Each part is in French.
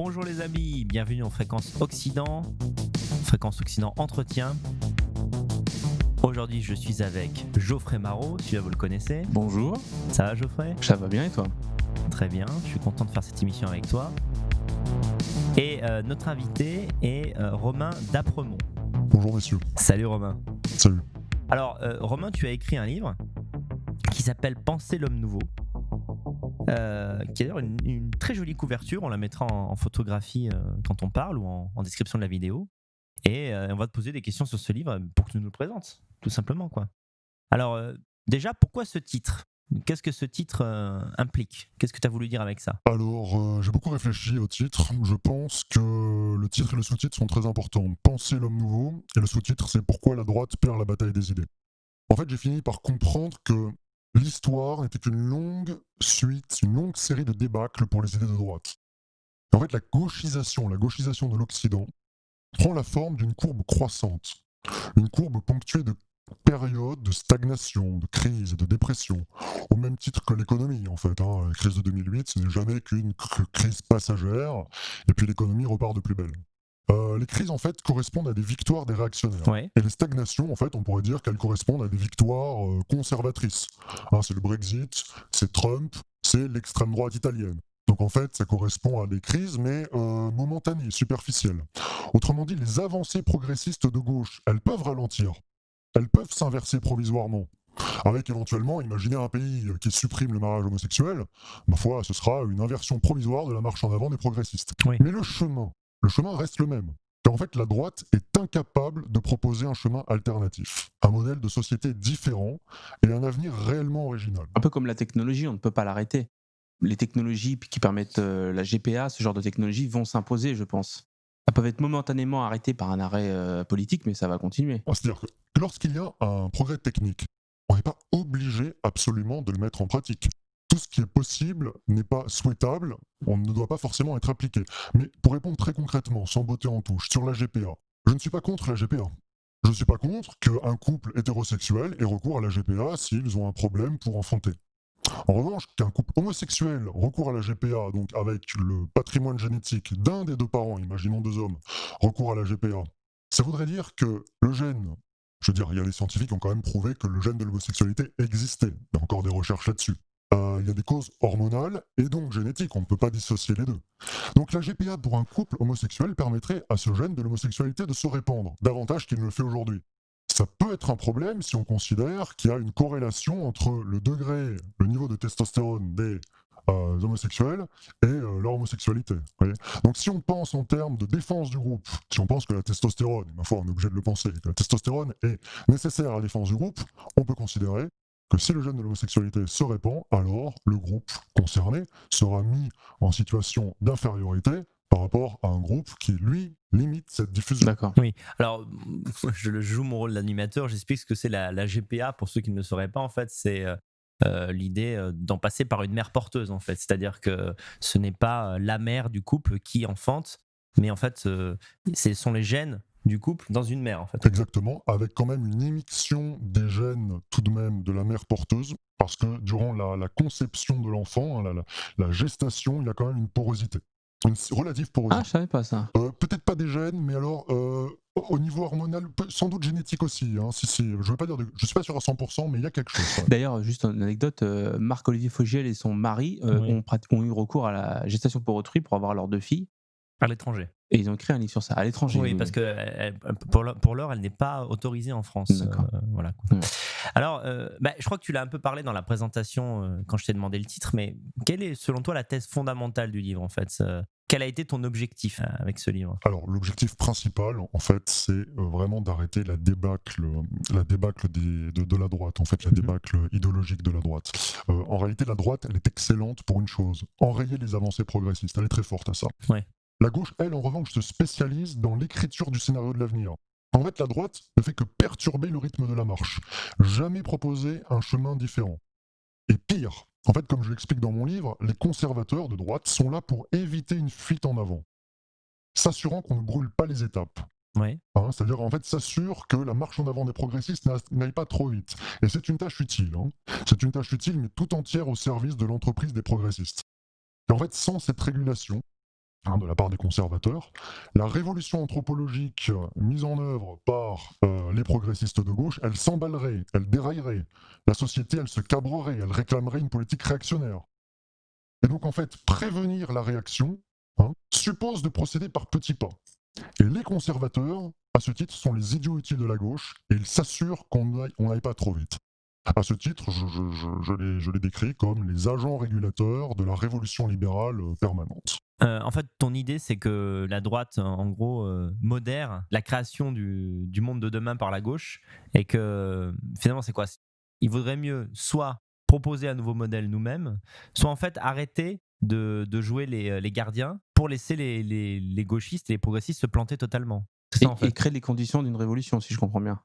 Bonjour les amis, bienvenue en Fréquence Occident Entretien. Aujourd'hui je suis avec Geoffrey Marot, celui-là vous le connaissez. Bonjour. Ça va Geoffrey ? Ça va bien et toi ? Très bien, je suis content de faire cette émission avec toi. Et notre invité est Romain D'Apremont. Bonjour messieurs. Salut Romain. Salut. Alors Romain, tu as écrit un livre qui s'appelle Penser l'homme nouveau. Qui a d'ailleurs une très jolie couverture, on la mettra en photographie quand on parle ou en description de la vidéo. Et on va te poser des questions sur ce livre pour que tu nous le présentes, tout simplement, quoi. Alors, déjà, pourquoi ce titre ? Qu'est-ce que ce titre implique ? Qu'est-ce que tu as voulu dire avec ça ? Alors, j'ai beaucoup réfléchi au titre. Je pense que le titre et le sous-titre sont très importants. Penser l'homme nouveau, et le sous-titre, c'est pourquoi la droite perd la bataille des idées. En fait, j'ai fini par comprendre que l'histoire n'était qu'une longue suite, une longue série de débâcles pour les idées de droite. Et en fait, la gauchisation de l'Occident prend la forme d'une courbe croissante, une courbe ponctuée de périodes de stagnation, de crise, de dépression, au même titre que l'économie en fait. La crise de 2008, ce n'est jamais qu'une crise passagère, et puis l'économie repart de plus belle. Les crises en fait correspondent à des victoires des réactionnaires. Ouais. Et les stagnations, en fait, on pourrait dire qu'elles correspondent à des victoires conservatrices. C'est le Brexit, c'est Trump, c'est l'extrême droite italienne. Donc en fait, ça correspond à des crises, mais momentanées, superficielles. Autrement dit, les avancées progressistes de gauche, elles peuvent ralentir. Elles peuvent s'inverser provisoirement. Avec éventuellement, imaginez un pays qui supprime le mariage homosexuel, ma foi, ce sera une inversion provisoire de la marche en avant des progressistes. Oui. Mais le chemin reste le même. Et en fait, la droite est incapable de proposer un chemin alternatif, un modèle de société différent et un avenir réellement original. Un peu comme la technologie, on ne peut pas l'arrêter. Les technologies qui permettent la GPA, ce genre de technologies, vont s'imposer, je pense. Elles peuvent être momentanément arrêtées par un arrêt politique, mais ça va continuer. C'est-à-dire que lorsqu'il y a un progrès technique, on n'est pas obligé absolument de le mettre en pratique. Tout ce qui est possible n'est pas souhaitable, on ne doit pas forcément être appliqué. Mais pour répondre très concrètement, sans botter en touche, sur la GPA, je ne suis pas contre la GPA. Je ne suis pas contre qu'un couple hétérosexuel ait recours à la GPA s'ils ont un problème pour enfanter. En revanche, qu'un couple homosexuel recourt à la GPA, donc avec le patrimoine génétique d'un des deux parents, imaginons deux hommes, recourt à la GPA, ça voudrait dire que le gène, je veux dire, il y a des scientifiques qui ont quand même prouvé que le gène de l'homosexualité existait. Il y a encore des recherches là-dessus. Il y a des causes hormonales et donc génétiques, on ne peut pas dissocier les deux. Donc la GPA pour un couple homosexuel permettrait à ce gène de l'homosexualité de se répandre, davantage qu'il ne le fait aujourd'hui. Ça peut être un problème si on considère qu'il y a une corrélation entre le niveau de testostérone des homosexuels et leur homosexualité. Donc si on pense en termes de défense du groupe, si on pense que la testostérone, ma foi on est obligé de le penser, que la testostérone est nécessaire à la défense du groupe, on peut considérer que si le gène de l'homosexualité se répand, alors le groupe concerné sera mis en situation d'infériorité par rapport à un groupe qui, lui, limite cette diffusion. D'accord. Oui, alors je joue mon rôle d'animateur, j'explique ce que c'est la GPA pour ceux qui ne le sauraient pas. En fait, c'est l'idée d'en passer par une mère porteuse, en fait. C'est-à-dire que ce n'est pas la mère du couple qui enfante, mais en fait, ce sont les gènes du couple dans une mère, en fait. Exactement, avec quand même une émission des gènes tout de même de la mère porteuse, parce que durant la conception de l'enfant, la gestation, il y a quand même une porosité. Une relative porosité. Ah, je savais pas ça. Peut-être pas des gènes, mais alors au niveau hormonal, sans doute génétique aussi. Si, je veux pas dire, je suis pas sûr à 100%, mais il y a quelque chose. Ouais. D'ailleurs, juste une anecdote, Marc-Olivier Fogiel et son mari ont eu recours à la gestation pour autrui pour avoir leurs deux filles. À l'étranger. Et ils ont écrit un livre sur ça, à l'étranger. Oui, parce que pour l'heure, elle n'est pas autorisée en France. D'accord. Voilà. Alors, je crois que tu l'as un peu parlé dans la présentation quand je t'ai demandé le titre, mais quelle est selon toi la thèse fondamentale du livre en fait ? Quel a été ton objectif avec ce livre ? Alors, l'objectif principal, en fait, c'est vraiment d'arrêter la débâcle de la droite, en fait, la débâcle idéologique de la droite. En réalité, la droite, elle est excellente pour une chose, enrayer les avancées progressistes. Elle est très forte à ça. Ouais. La gauche, elle, en revanche, se spécialise dans l'écriture du scénario de l'avenir. En fait, la droite ne fait que perturber le rythme de la marche, jamais proposer un chemin différent. Et pire, en fait, comme je l'explique dans mon livre, les conservateurs de droite sont là pour éviter une fuite en avant, s'assurant qu'on ne brûle pas les étapes. Ouais. C'est-à-dire, en fait, s'assure que la marche en avant des progressistes n'aille pas trop vite. Et c'est une tâche utile. C'est une tâche utile, mais tout entière au service de l'entreprise des progressistes. Et en fait, sans cette régulation, de la part des conservateurs. La révolution anthropologique mise en œuvre par les progressistes de gauche, elle s'emballerait, elle déraillerait. La société, elle se cabrerait, elle réclamerait une politique réactionnaire. Et donc, en fait, prévenir la réaction suppose de procéder par petits pas. Et les conservateurs, à ce titre, sont les idiots utiles de la gauche, et ils s'assurent qu'on n'aille pas trop vite. À ce titre, je les décris comme les agents régulateurs de la révolution libérale permanente. En fait, ton idée, c'est que la droite, en gros, modère la création du monde de demain par la gauche, et que finalement, c'est quoi? Il vaudrait mieux soit proposer un nouveau modèle nous-mêmes, soit en fait arrêter de jouer les gardiens pour laisser les gauchistes et les progressistes se planter totalement. C'est ça, en Et fait. créer les conditions d'une révolution, si je comprends bien.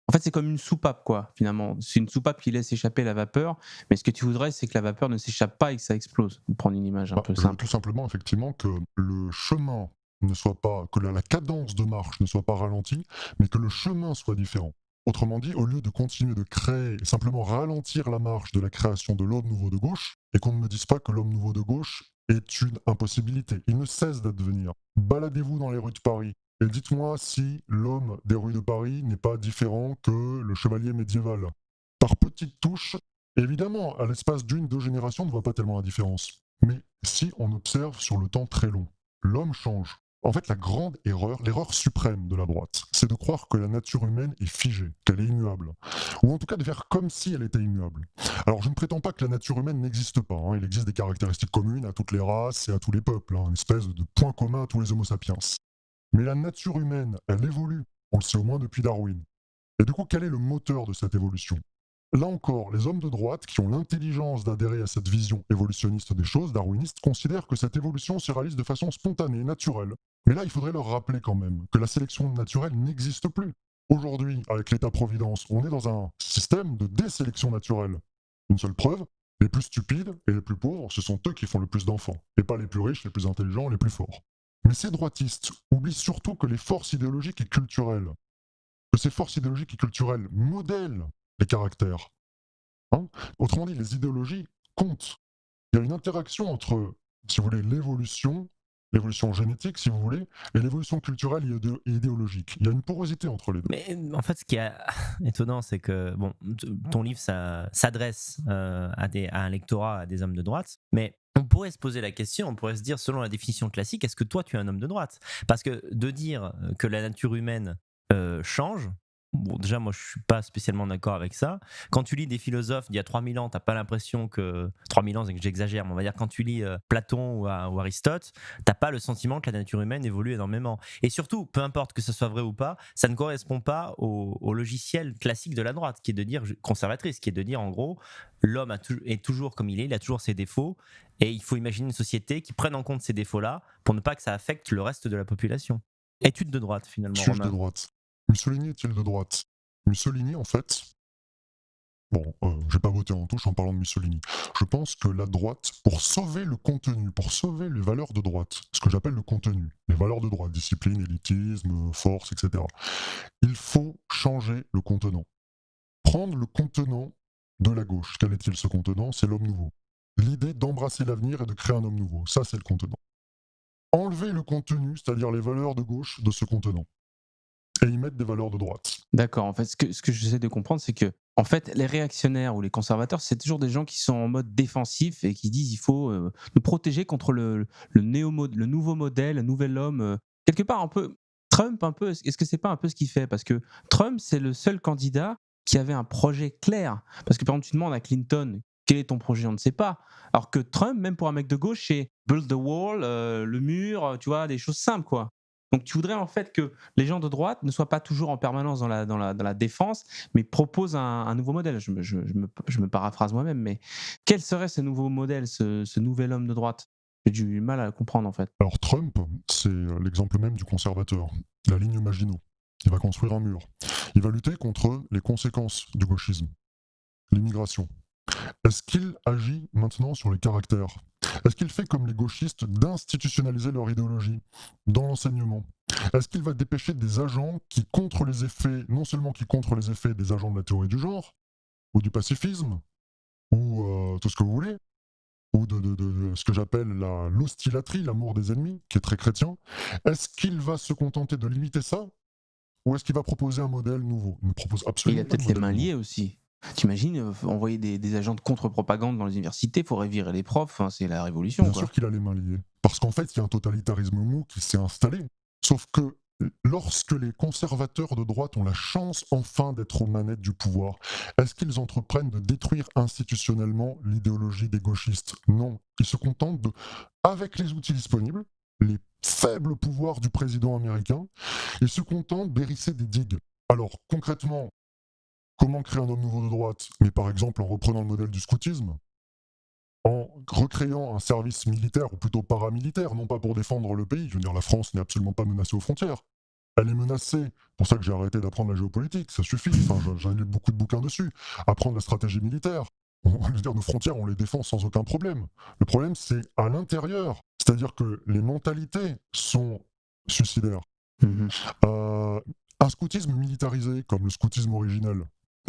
En fait, c'est comme une soupape, quoi, finalement. C'est une soupape qui laisse échapper la vapeur, mais ce que tu voudrais, c'est que la vapeur ne s'échappe pas et que ça explose. Pour prendre une image un peu Je veux simple. tout simplement, effectivement, que le chemin ne soit pas, que la cadence de marche ne soit pas ralentie, mais que le chemin soit différent. Autrement dit, au lieu de continuer de créer, simplement ralentir la marche de la création de l'homme nouveau de gauche, et qu'on ne me dise pas que l'homme nouveau de gauche est une impossibilité. Il ne cesse d'advenir. Baladez-vous dans les rues de Paris, et dites-moi si l'homme des rues de Paris n'est pas différent que le chevalier médiéval. Par petites touches, évidemment, à l'espace d'1-2 générations, on ne voit pas tellement la différence. Mais si on observe sur le temps très long, l'homme change. En fait, la grande erreur, l'erreur suprême de la droite, c'est de croire que la nature humaine est figée, qu'elle est immuable. Ou en tout cas de faire comme si elle était immuable. Alors je ne prétends pas que la nature humaine n'existe pas. Il existe des caractéristiques communes à toutes les races et à tous les peuples, une espèce de point commun à tous les homo sapiens. Mais la nature humaine, elle évolue. On le sait au moins depuis Darwin. Et du coup, quel est le moteur de cette évolution ? Là encore, les hommes de droite qui ont l'intelligence d'adhérer à cette vision évolutionniste des choses, darwiniste, considèrent que cette évolution se réalise de façon spontanée, naturelle. Mais là, il faudrait leur rappeler quand même que la sélection naturelle n'existe plus. Aujourd'hui, avec l'État-providence, on est dans un système de désélection naturelle. Une seule preuve, les plus stupides et les plus pauvres, ce sont eux qui font le plus d'enfants, et pas les plus riches, les plus intelligents, les plus forts. Mais ces droitistes oublient surtout que les forces idéologiques et culturelles, que ces forces idéologiques et culturelles modèlent les caractères. Autrement dit, les idéologies comptent. Il y a une interaction entre, si vous voulez, l'évolution génétique, si vous voulez, et l'évolution culturelle et idéologique. Il y a une porosité entre les deux. Mais en fait, ce qui est étonnant, c'est que bon, ton livre s'adresse à un lectorat, à des hommes de droite, mais on pourrait se poser la question, on pourrait se dire, selon la définition classique, est-ce que toi, tu es un homme de droite ? Parce que de dire que la nature humaine change, bon, déjà, moi, je suis pas spécialement d'accord avec ça. Quand tu lis des philosophes d'il y a 3000 ans, t'as pas l'impression que... 3000 ans, c'est que j'exagère, mais on va dire quand tu lis Platon ou Aristote, t'as pas le sentiment que la nature humaine évolue énormément. Et surtout, peu importe que ce soit vrai ou pas, ça ne correspond pas au logiciel classique de la droite, qui est de dire, conservatrice, qui est de dire, en gros, l'homme est toujours comme il a toujours ses défauts, et il faut imaginer une société qui prenne en compte ces défauts-là pour ne pas que ça affecte le reste de la population. Étude de droite, finalement, Suis-je de Romain. droite ? Mussolini est-il de droite ? Mussolini, en fait, bon, je vais pas voter en touche en parlant de Mussolini. Je pense que la droite, pour sauver le contenu, pour sauver les valeurs de droite, ce que j'appelle le contenu, les valeurs de droite, discipline, élitisme, force, etc., il faut changer le contenant. Prendre le contenant de la gauche. Quel est-il ce contenant ? C'est l'homme nouveau. L'idée d'embrasser l'avenir et de créer un homme nouveau. Ça, c'est le contenant. Enlever le contenu, c'est-à-dire les valeurs de gauche de ce contenant. Et y mettre des valeurs de droite. D'accord, en fait, ce que j'essaie de comprendre, c'est que en fait, les réactionnaires ou les conservateurs, c'est toujours des gens qui sont en mode défensif et qui disent il faut nous protéger contre le nouveau modèle, le nouvel homme. Quelque part, un peu, Trump, un peu, est-ce que c'est pas un peu ce qu'il fait ? Parce que Trump, c'est le seul candidat qui avait un projet clair. Parce que par exemple, tu demandes à Clinton, quel est ton projet ? On ne sait pas. Alors que Trump, même pour un mec de gauche, c'est build the wall, le mur, tu vois, des choses simples, quoi. Donc tu voudrais en fait que les gens de droite ne soient pas toujours en permanence dans la défense, mais proposent un nouveau modèle. Je me paraphrase moi-même, mais quel serait ce nouveau modèle, ce nouvel homme de droite ? J'ai du mal à le comprendre en fait. Alors Trump, c'est l'exemple même du conservateur, la ligne Maginot. Il va construire un mur. Il va lutter contre les conséquences du gauchisme, l'immigration. Est-ce qu'il agit maintenant sur les caractères ? Est-ce qu'il fait comme les gauchistes d'institutionnaliser leur idéologie dans l'enseignement ? Est-ce qu'il va dépêcher des agents qui contrent les effets, non seulement qui contrent les effets des agents de la théorie du genre, ou du pacifisme, ou tout ce que vous voulez, ou de ce que j'appelle l'hostilatrie, l'amour des ennemis, qui est très chrétien, est-ce qu'il va se contenter de limiter ça ou est-ce qu'il va proposer un modèle nouveau? Il ne propose Et il absolument a pas de peut-être les modèle mains nouveau. liées aussi. T'imagines envoyer des agents de contre-propagande dans les universités, faudrait virer les profs, enfin, c'est la révolution Bien quoi. sûr qu'il a les mains liées. Parce qu'en fait, il y a un totalitarisme mou qui s'est installé. Sauf que lorsque les conservateurs de droite ont la chance enfin d'être aux manettes du pouvoir, est-ce qu'ils entreprennent de détruire institutionnellement l'idéologie des gauchistes? Non. Ils se contentent de, avec les outils disponibles, les faibles pouvoirs du président américain, ils se contentent d'hérisser des digues. Alors, concrètement, comment créer un homme nouveau de droite? Mais par exemple en reprenant le modèle du scoutisme, en recréant un service militaire, ou plutôt paramilitaire, non pas pour défendre le pays. Je veux dire, la France n'est absolument pas menacée aux frontières. Elle est menacée. C'est pour ça que j'ai arrêté d'apprendre la géopolitique, ça suffit. Enfin, j'ai lu beaucoup de bouquins dessus. Apprendre la stratégie militaire. Je veux dire, nos frontières, on les défend sans aucun problème. Le problème, c'est à l'intérieur. C'est-à-dire que les mentalités sont suicidaires. Mhm. Un scoutisme militarisé, comme le scoutisme originel,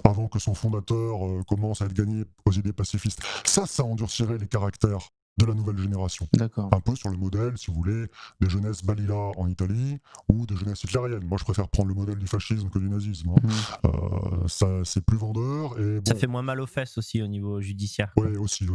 avant que son fondateur commence à être gagné aux idées pacifistes, ça endurcirait les caractères de la nouvelle génération. D'accord. Un peu sur le modèle, si vous voulez, des jeunesses Balila en Italie ou des jeunesses hitlériennes. Moi, je préfère prendre le modèle du fascisme que du nazisme. Hein. Mhm. Ça, c'est plus vendeur et Ça bon, fait moins mal aux fesses aussi au niveau judiciaire. ouais, aussi.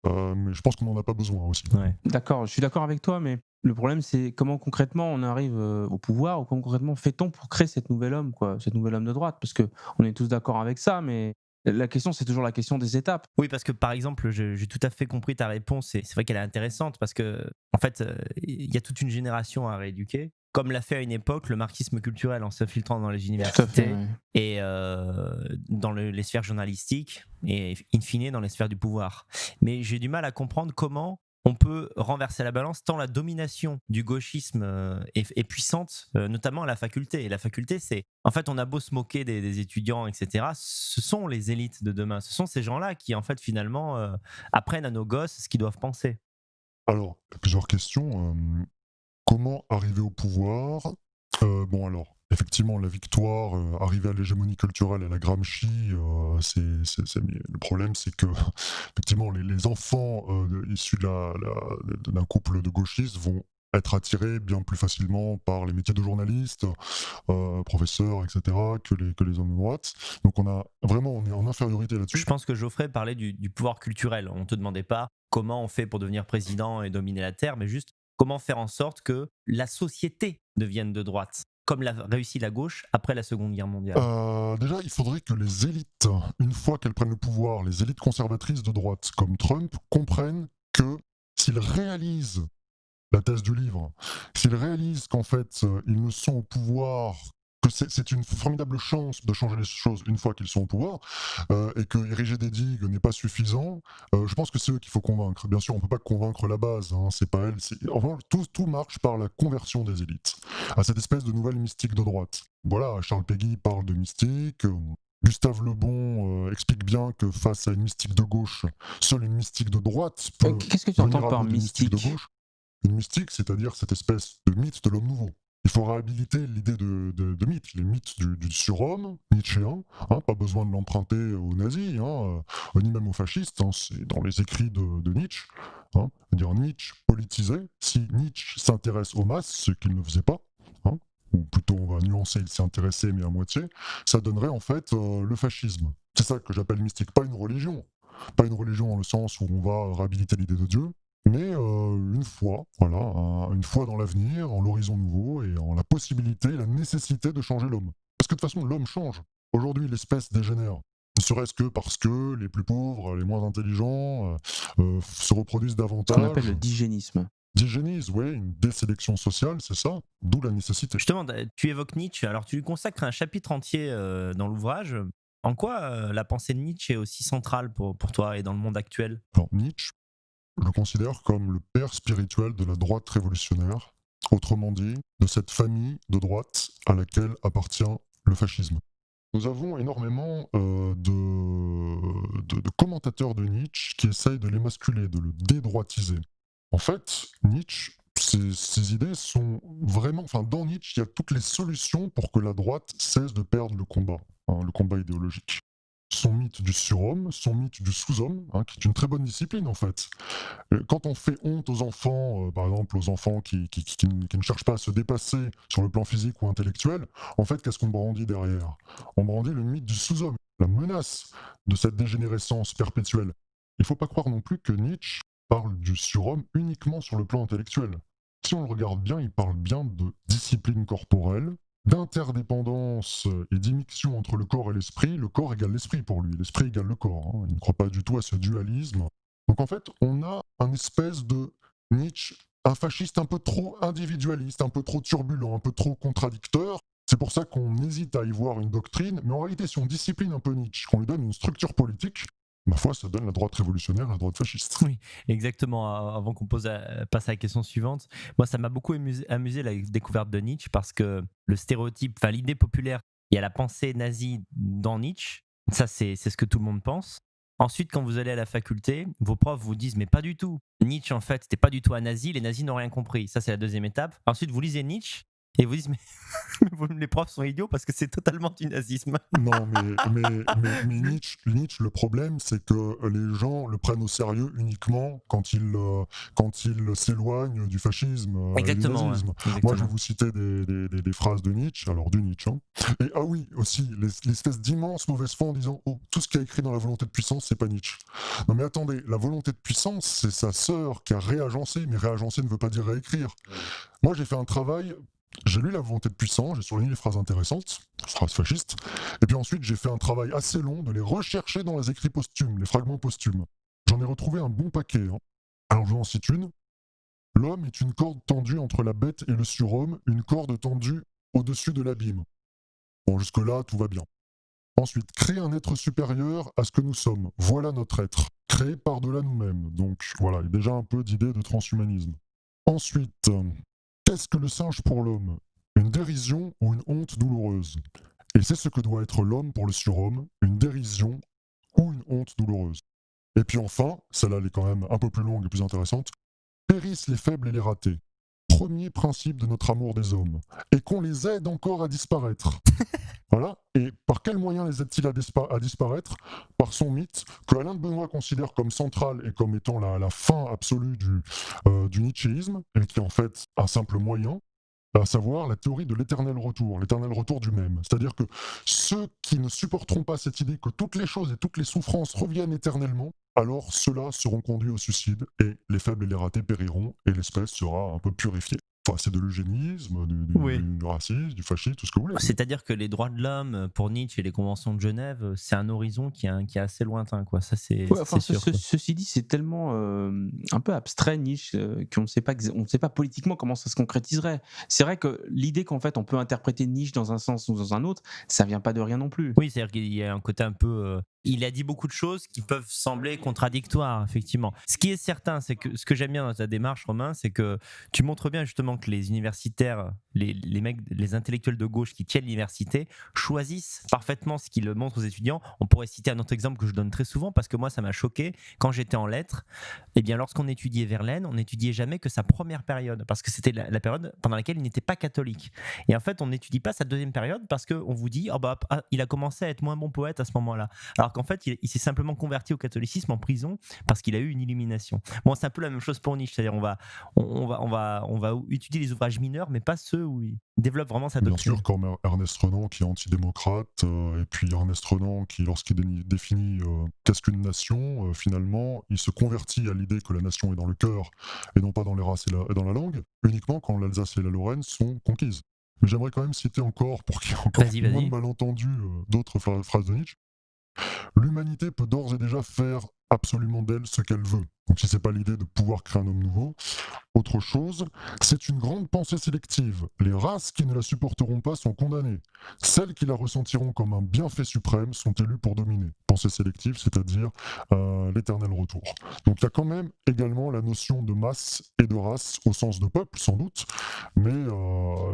Mais je pense qu'on n'en a pas besoin aussi. Ouais. D'accord, je suis d'accord avec toi, mais le problème c'est comment concrètement on arrive au pouvoir ou comment concrètement fait-on pour créer cet nouvel homme, quoi, cet nouvel homme de droite, parce que on est tous d'accord avec ça, mais la question c'est toujours la question des étapes. Oui, parce que par exemple, j'ai tout à fait compris ta réponse et c'est vrai qu'elle est intéressante parce que, en fait, il y a toute une génération à rééduquer, comme l'a fait à une époque le marxisme culturel en s'infiltrant dans les Tout à fait. universités Ouais. et dans les sphères journalistiques et in fine dans les sphères du pouvoir. Mais j'ai du mal à comprendre comment on peut renverser la balance tant la domination du gauchisme est puissante, notamment à la faculté. Et la faculté, c'est... En fait, on a beau se moquer des étudiants, etc. Ce sont les élites de demain. Ce sont ces gens-là qui, en fait, finalement, apprennent à nos gosses ce qu'ils doivent penser. Alors, plusieurs questions. Comment arriver au pouvoir? Bon alors, effectivement, la victoire, arriver à l'hégémonie culturelle à la Gramsci, le problème c'est que effectivement les enfants issus d'un couple de gauchistes vont être attirés bien plus facilement par les métiers de journaliste, professeur, etc., que les hommes de droite. Donc on est en infériorité Je là-dessus. pense que Geoffrey parlait du pouvoir culturel. On ne te demandait pas comment on fait pour devenir président et dominer la Terre, mais juste comment faire en sorte que la société devienne de droite, comme l'a réussi la gauche après la Seconde Guerre mondiale. Déjà, il faudrait que les élites, une fois qu'elles prennent le pouvoir, les élites conservatrices de droite, comme Trump, comprennent que s'ils réalisent la thèse du livre, s'ils réalisent qu'en fait, ils ne sont au pouvoir, que c'est une formidable chance de changer les choses une fois qu'ils sont au pouvoir, et que ériger des digues n'est pas suffisant, je pense que c'est eux qu'il faut convaincre. Bien sûr, on ne peut pas convaincre la base, hein, c'est pas elle. Enfin, tout marche par la conversion des élites à cette espèce de nouvelle mystique de droite. Voilà, Charles Péguy parle de mystique. Gustave Le Bon explique bien que face à une mystique de gauche, seule une mystique de droite peut Qu'est-ce que tu venir entends à par bout d'une mystique de mystique? gauche. Une mystique, c'est-à-dire cette espèce de mythe de l'homme nouveau. Il faut réhabiliter l'idée de mythe, les mythes du surhomme nietzschéen, hein, pas besoin de l'emprunter aux nazis, hein, ni même aux fascistes, hein, c'est dans les écrits de Nietzsche. Hein, c'est-à-dire Nietzsche politisé, si Nietzsche s'intéresse aux masses, ce qu'il ne faisait pas, hein, ou plutôt on va nuancer, il s'y intéressait mais à moitié, ça donnerait en fait le fascisme. C'est ça que j'appelle mystique, pas une religion. Pas une religion dans le sens où on va réhabiliter l'idée de Dieu, mais une fois, voilà, une fois dans l'avenir, en l'horizon nouveau et en la possibilité, la nécessité de changer l'homme. Parce que de toute façon, l'homme change. Aujourd'hui, l'espèce dégénère. Ne serait-ce que parce que les plus pauvres, les moins intelligents se reproduisent Ce qu'on davantage. appelle le digénisme. Digénise, oui, une désélection sociale, c'est ça, d'où la nécessité. Justement, tu évoques Nietzsche, alors tu lui consacres un chapitre entier dans l'ouvrage. En quoi la pensée de Nietzsche est aussi centrale pour toi et dans le monde actuel? Alors, Nietzsche, je le considère comme le père spirituel de la droite révolutionnaire, autrement dit, de cette famille de droite à laquelle appartient le fascisme. Nous avons énormément de commentateurs de Nietzsche qui essayent de l'émasculer, de le dédroitiser. En fait, Nietzsche, ses idées sont vraiment... Enfin, dans Nietzsche, il y a toutes les solutions pour que la droite cesse de perdre le combat idéologique. son mythe du surhomme, son mythe du sous-homme, hein, qui est une très bonne discipline en fait. Quand on fait honte aux enfants, par exemple aux enfants qui ne cherchent pas à se dépasser sur le plan physique ou intellectuel, en fait, qu'est-ce qu'on brandit derrière? On brandit le mythe du sous-homme, la menace de cette dégénérescence perpétuelle. Il ne faut pas croire non plus que Nietzsche parle du surhomme uniquement sur le plan intellectuel. Si on le regarde bien, il parle bien de discipline corporelle, d'interdépendance et d'immixtion entre le corps et l'esprit. Le corps égale l'esprit pour lui, l'esprit égale le corps, hein. Il ne croit pas du tout à ce dualisme. Donc en fait, on a un espèce de Nietzsche, un fasciste un peu trop individualiste, un peu trop turbulent, un peu trop contradicteur. C'est pour ça qu'on hésite à y voir une doctrine, mais en réalité, si on discipline un peu Nietzsche, qu'on lui donne une structure politique, ma foi, ça donne la droite révolutionnaire et la droite fasciste. Oui, exactement. Avant qu'on passe à la question suivante, moi, ça m'a beaucoup amusé la découverte de Nietzsche parce que le stéréotype, enfin l'idée populaire, il y a la pensée nazie dans Nietzsche. Ça, c'est ce que tout le monde pense. Ensuite, quand vous allez à la faculté, vos profs vous disent mais pas du tout. Nietzsche, en fait, c'était pas du tout un nazi. Les nazis n'ont rien compris. Ça, c'est la deuxième étape. Ensuite, vous lisez Nietzsche et vous dites mais les profs sont idiots parce que c'est totalement du nazisme. Non, mais Nietzsche, le problème, c'est que les gens le prennent au sérieux uniquement quand il s'éloigne du fascisme et du Exactement, ouais. nazisme. Moi, je vais Exactement. vous citer des phrases de Nietzsche, alors du Nietzsche, hein. Et ah oui, aussi, l'espèce d'immense mauvaise foi en disant « Oh, tout ce qui est écrit dans la volonté de puissance, c'est pas Nietzsche ». Non mais attendez, la volonté de puissance, c'est sa sœur qui a réagencé, mais réagencer ne veut pas dire réécrire. Moi, j'ai fait un travail... J'ai lu La volonté de puissance, j'ai souligné les phrases intéressantes, phrases fascistes, et puis ensuite j'ai fait un travail assez long de les rechercher dans les écrits posthumes, les fragments posthumes. J'en ai retrouvé un bon paquet, hein. Alors je vous en cite une. L'homme est une corde tendue entre la bête et le surhomme, une corde tendue au-dessus de l'abîme. Bon, jusque-là, tout va bien. Ensuite, créer un être supérieur à ce que nous sommes, voilà notre être, créé par-delà nous-mêmes. Donc voilà, il y a déjà un peu d'idée de transhumanisme. Ensuite, qu'est-ce que le singe pour l'homme? Une dérision ou une honte douloureuse? Et c'est ce que doit être l'homme pour le surhomme, une dérision ou une honte douloureuse. Et puis enfin, celle-là elle est quand même un peu plus longue et plus intéressante, périssent les faibles et les ratés. Premier principe de notre amour des hommes, et qu'on les aide encore à disparaître. Voilà. Et par quels moyens les aide-t-il à disparaître? Par son mythe, que Alain de Benoît considère comme central et comme étant la fin absolue du nietzschéisme, et qui est en fait un simple moyen, à savoir la théorie de l'éternel retour du même. C'est-à-dire que ceux qui ne supporteront pas cette idée que toutes les choses et toutes les souffrances reviennent éternellement, alors ceux-là seront conduits au suicide, et les faibles et les ratés périront, et l'espèce sera un peu purifiée. Enfin, c'est de l'eugénisme, Oui. du racisme, du fascisme, tout ce que vous voulez. C'est-à-dire que les droits de l'homme, pour Nietzsche et les conventions de Genève, c'est un horizon qui est assez lointain, quoi. Ça, c'est Ouais, enfin, sûr. Quoi. ceci dit, c'est tellement un peu abstrait, Nietzsche, qu'on ne sait pas, on ne sait pas politiquement comment ça se concrétiserait. C'est vrai que l'idée qu'en fait on peut interpréter Nietzsche dans un sens ou dans un autre, ça vient pas de rien non plus. Oui, c'est-à-dire qu'il y a un côté un peu. Il a dit beaucoup de choses qui peuvent sembler contradictoires, effectivement. Ce qui est certain, c'est que ce que j'aime bien dans ta démarche, Romain, c'est que tu montres bien justement que les universitaires, les mecs, les intellectuels de gauche qui tiennent l'université, choisissent parfaitement ce qu'ils montrent aux étudiants. On pourrait citer un autre exemple que je donne très souvent parce que moi, ça m'a choqué. Quand j'étais en lettres, eh bien, lorsqu'on étudiait Verlaine, on n'étudiait jamais que sa première période parce que c'était la période pendant laquelle il n'était pas catholique. Et en fait, on n'étudie pas sa deuxième période parce qu'on vous dit, il a commencé à être moins bon poète à ce moment-là. Alors qu'en fait, il s'est simplement converti au catholicisme en prison parce qu'il a eu une illumination. Bon, c'est un peu la même chose pour Nietzsche, c'est-à-dire on va étudier les ouvrages mineurs, mais pas ceux où il développe vraiment sa doctrine. Bien sûr, comme Ernest Renan qui est antidémocrate, et puis Ernest Renan qui, lorsqu'il définit qu'est-ce qu'une nation, finalement, il se convertit à l'idée que la nation est dans le cœur et non pas dans les races et dans la langue, uniquement quand l'Alsace et la Lorraine sont conquises. Mais j'aimerais quand même citer encore, pour qu'il y ait encore moins de malentendus, d'autres phrases de Nietzsche. L'humanité peut d'ores et déjà faire absolument d'elle ce qu'elle veut. Donc si c'est pas l'idée de pouvoir créer un homme nouveau, autre chose, c'est une grande pensée sélective. Les races qui ne la supporteront pas sont condamnées. Celles qui la ressentiront comme un bienfait suprême sont élues pour dominer. Pensée sélective, c'est-à-dire l'éternel retour. Donc il y a quand même également la notion de masse et de race au sens de peuple, sans doute, mais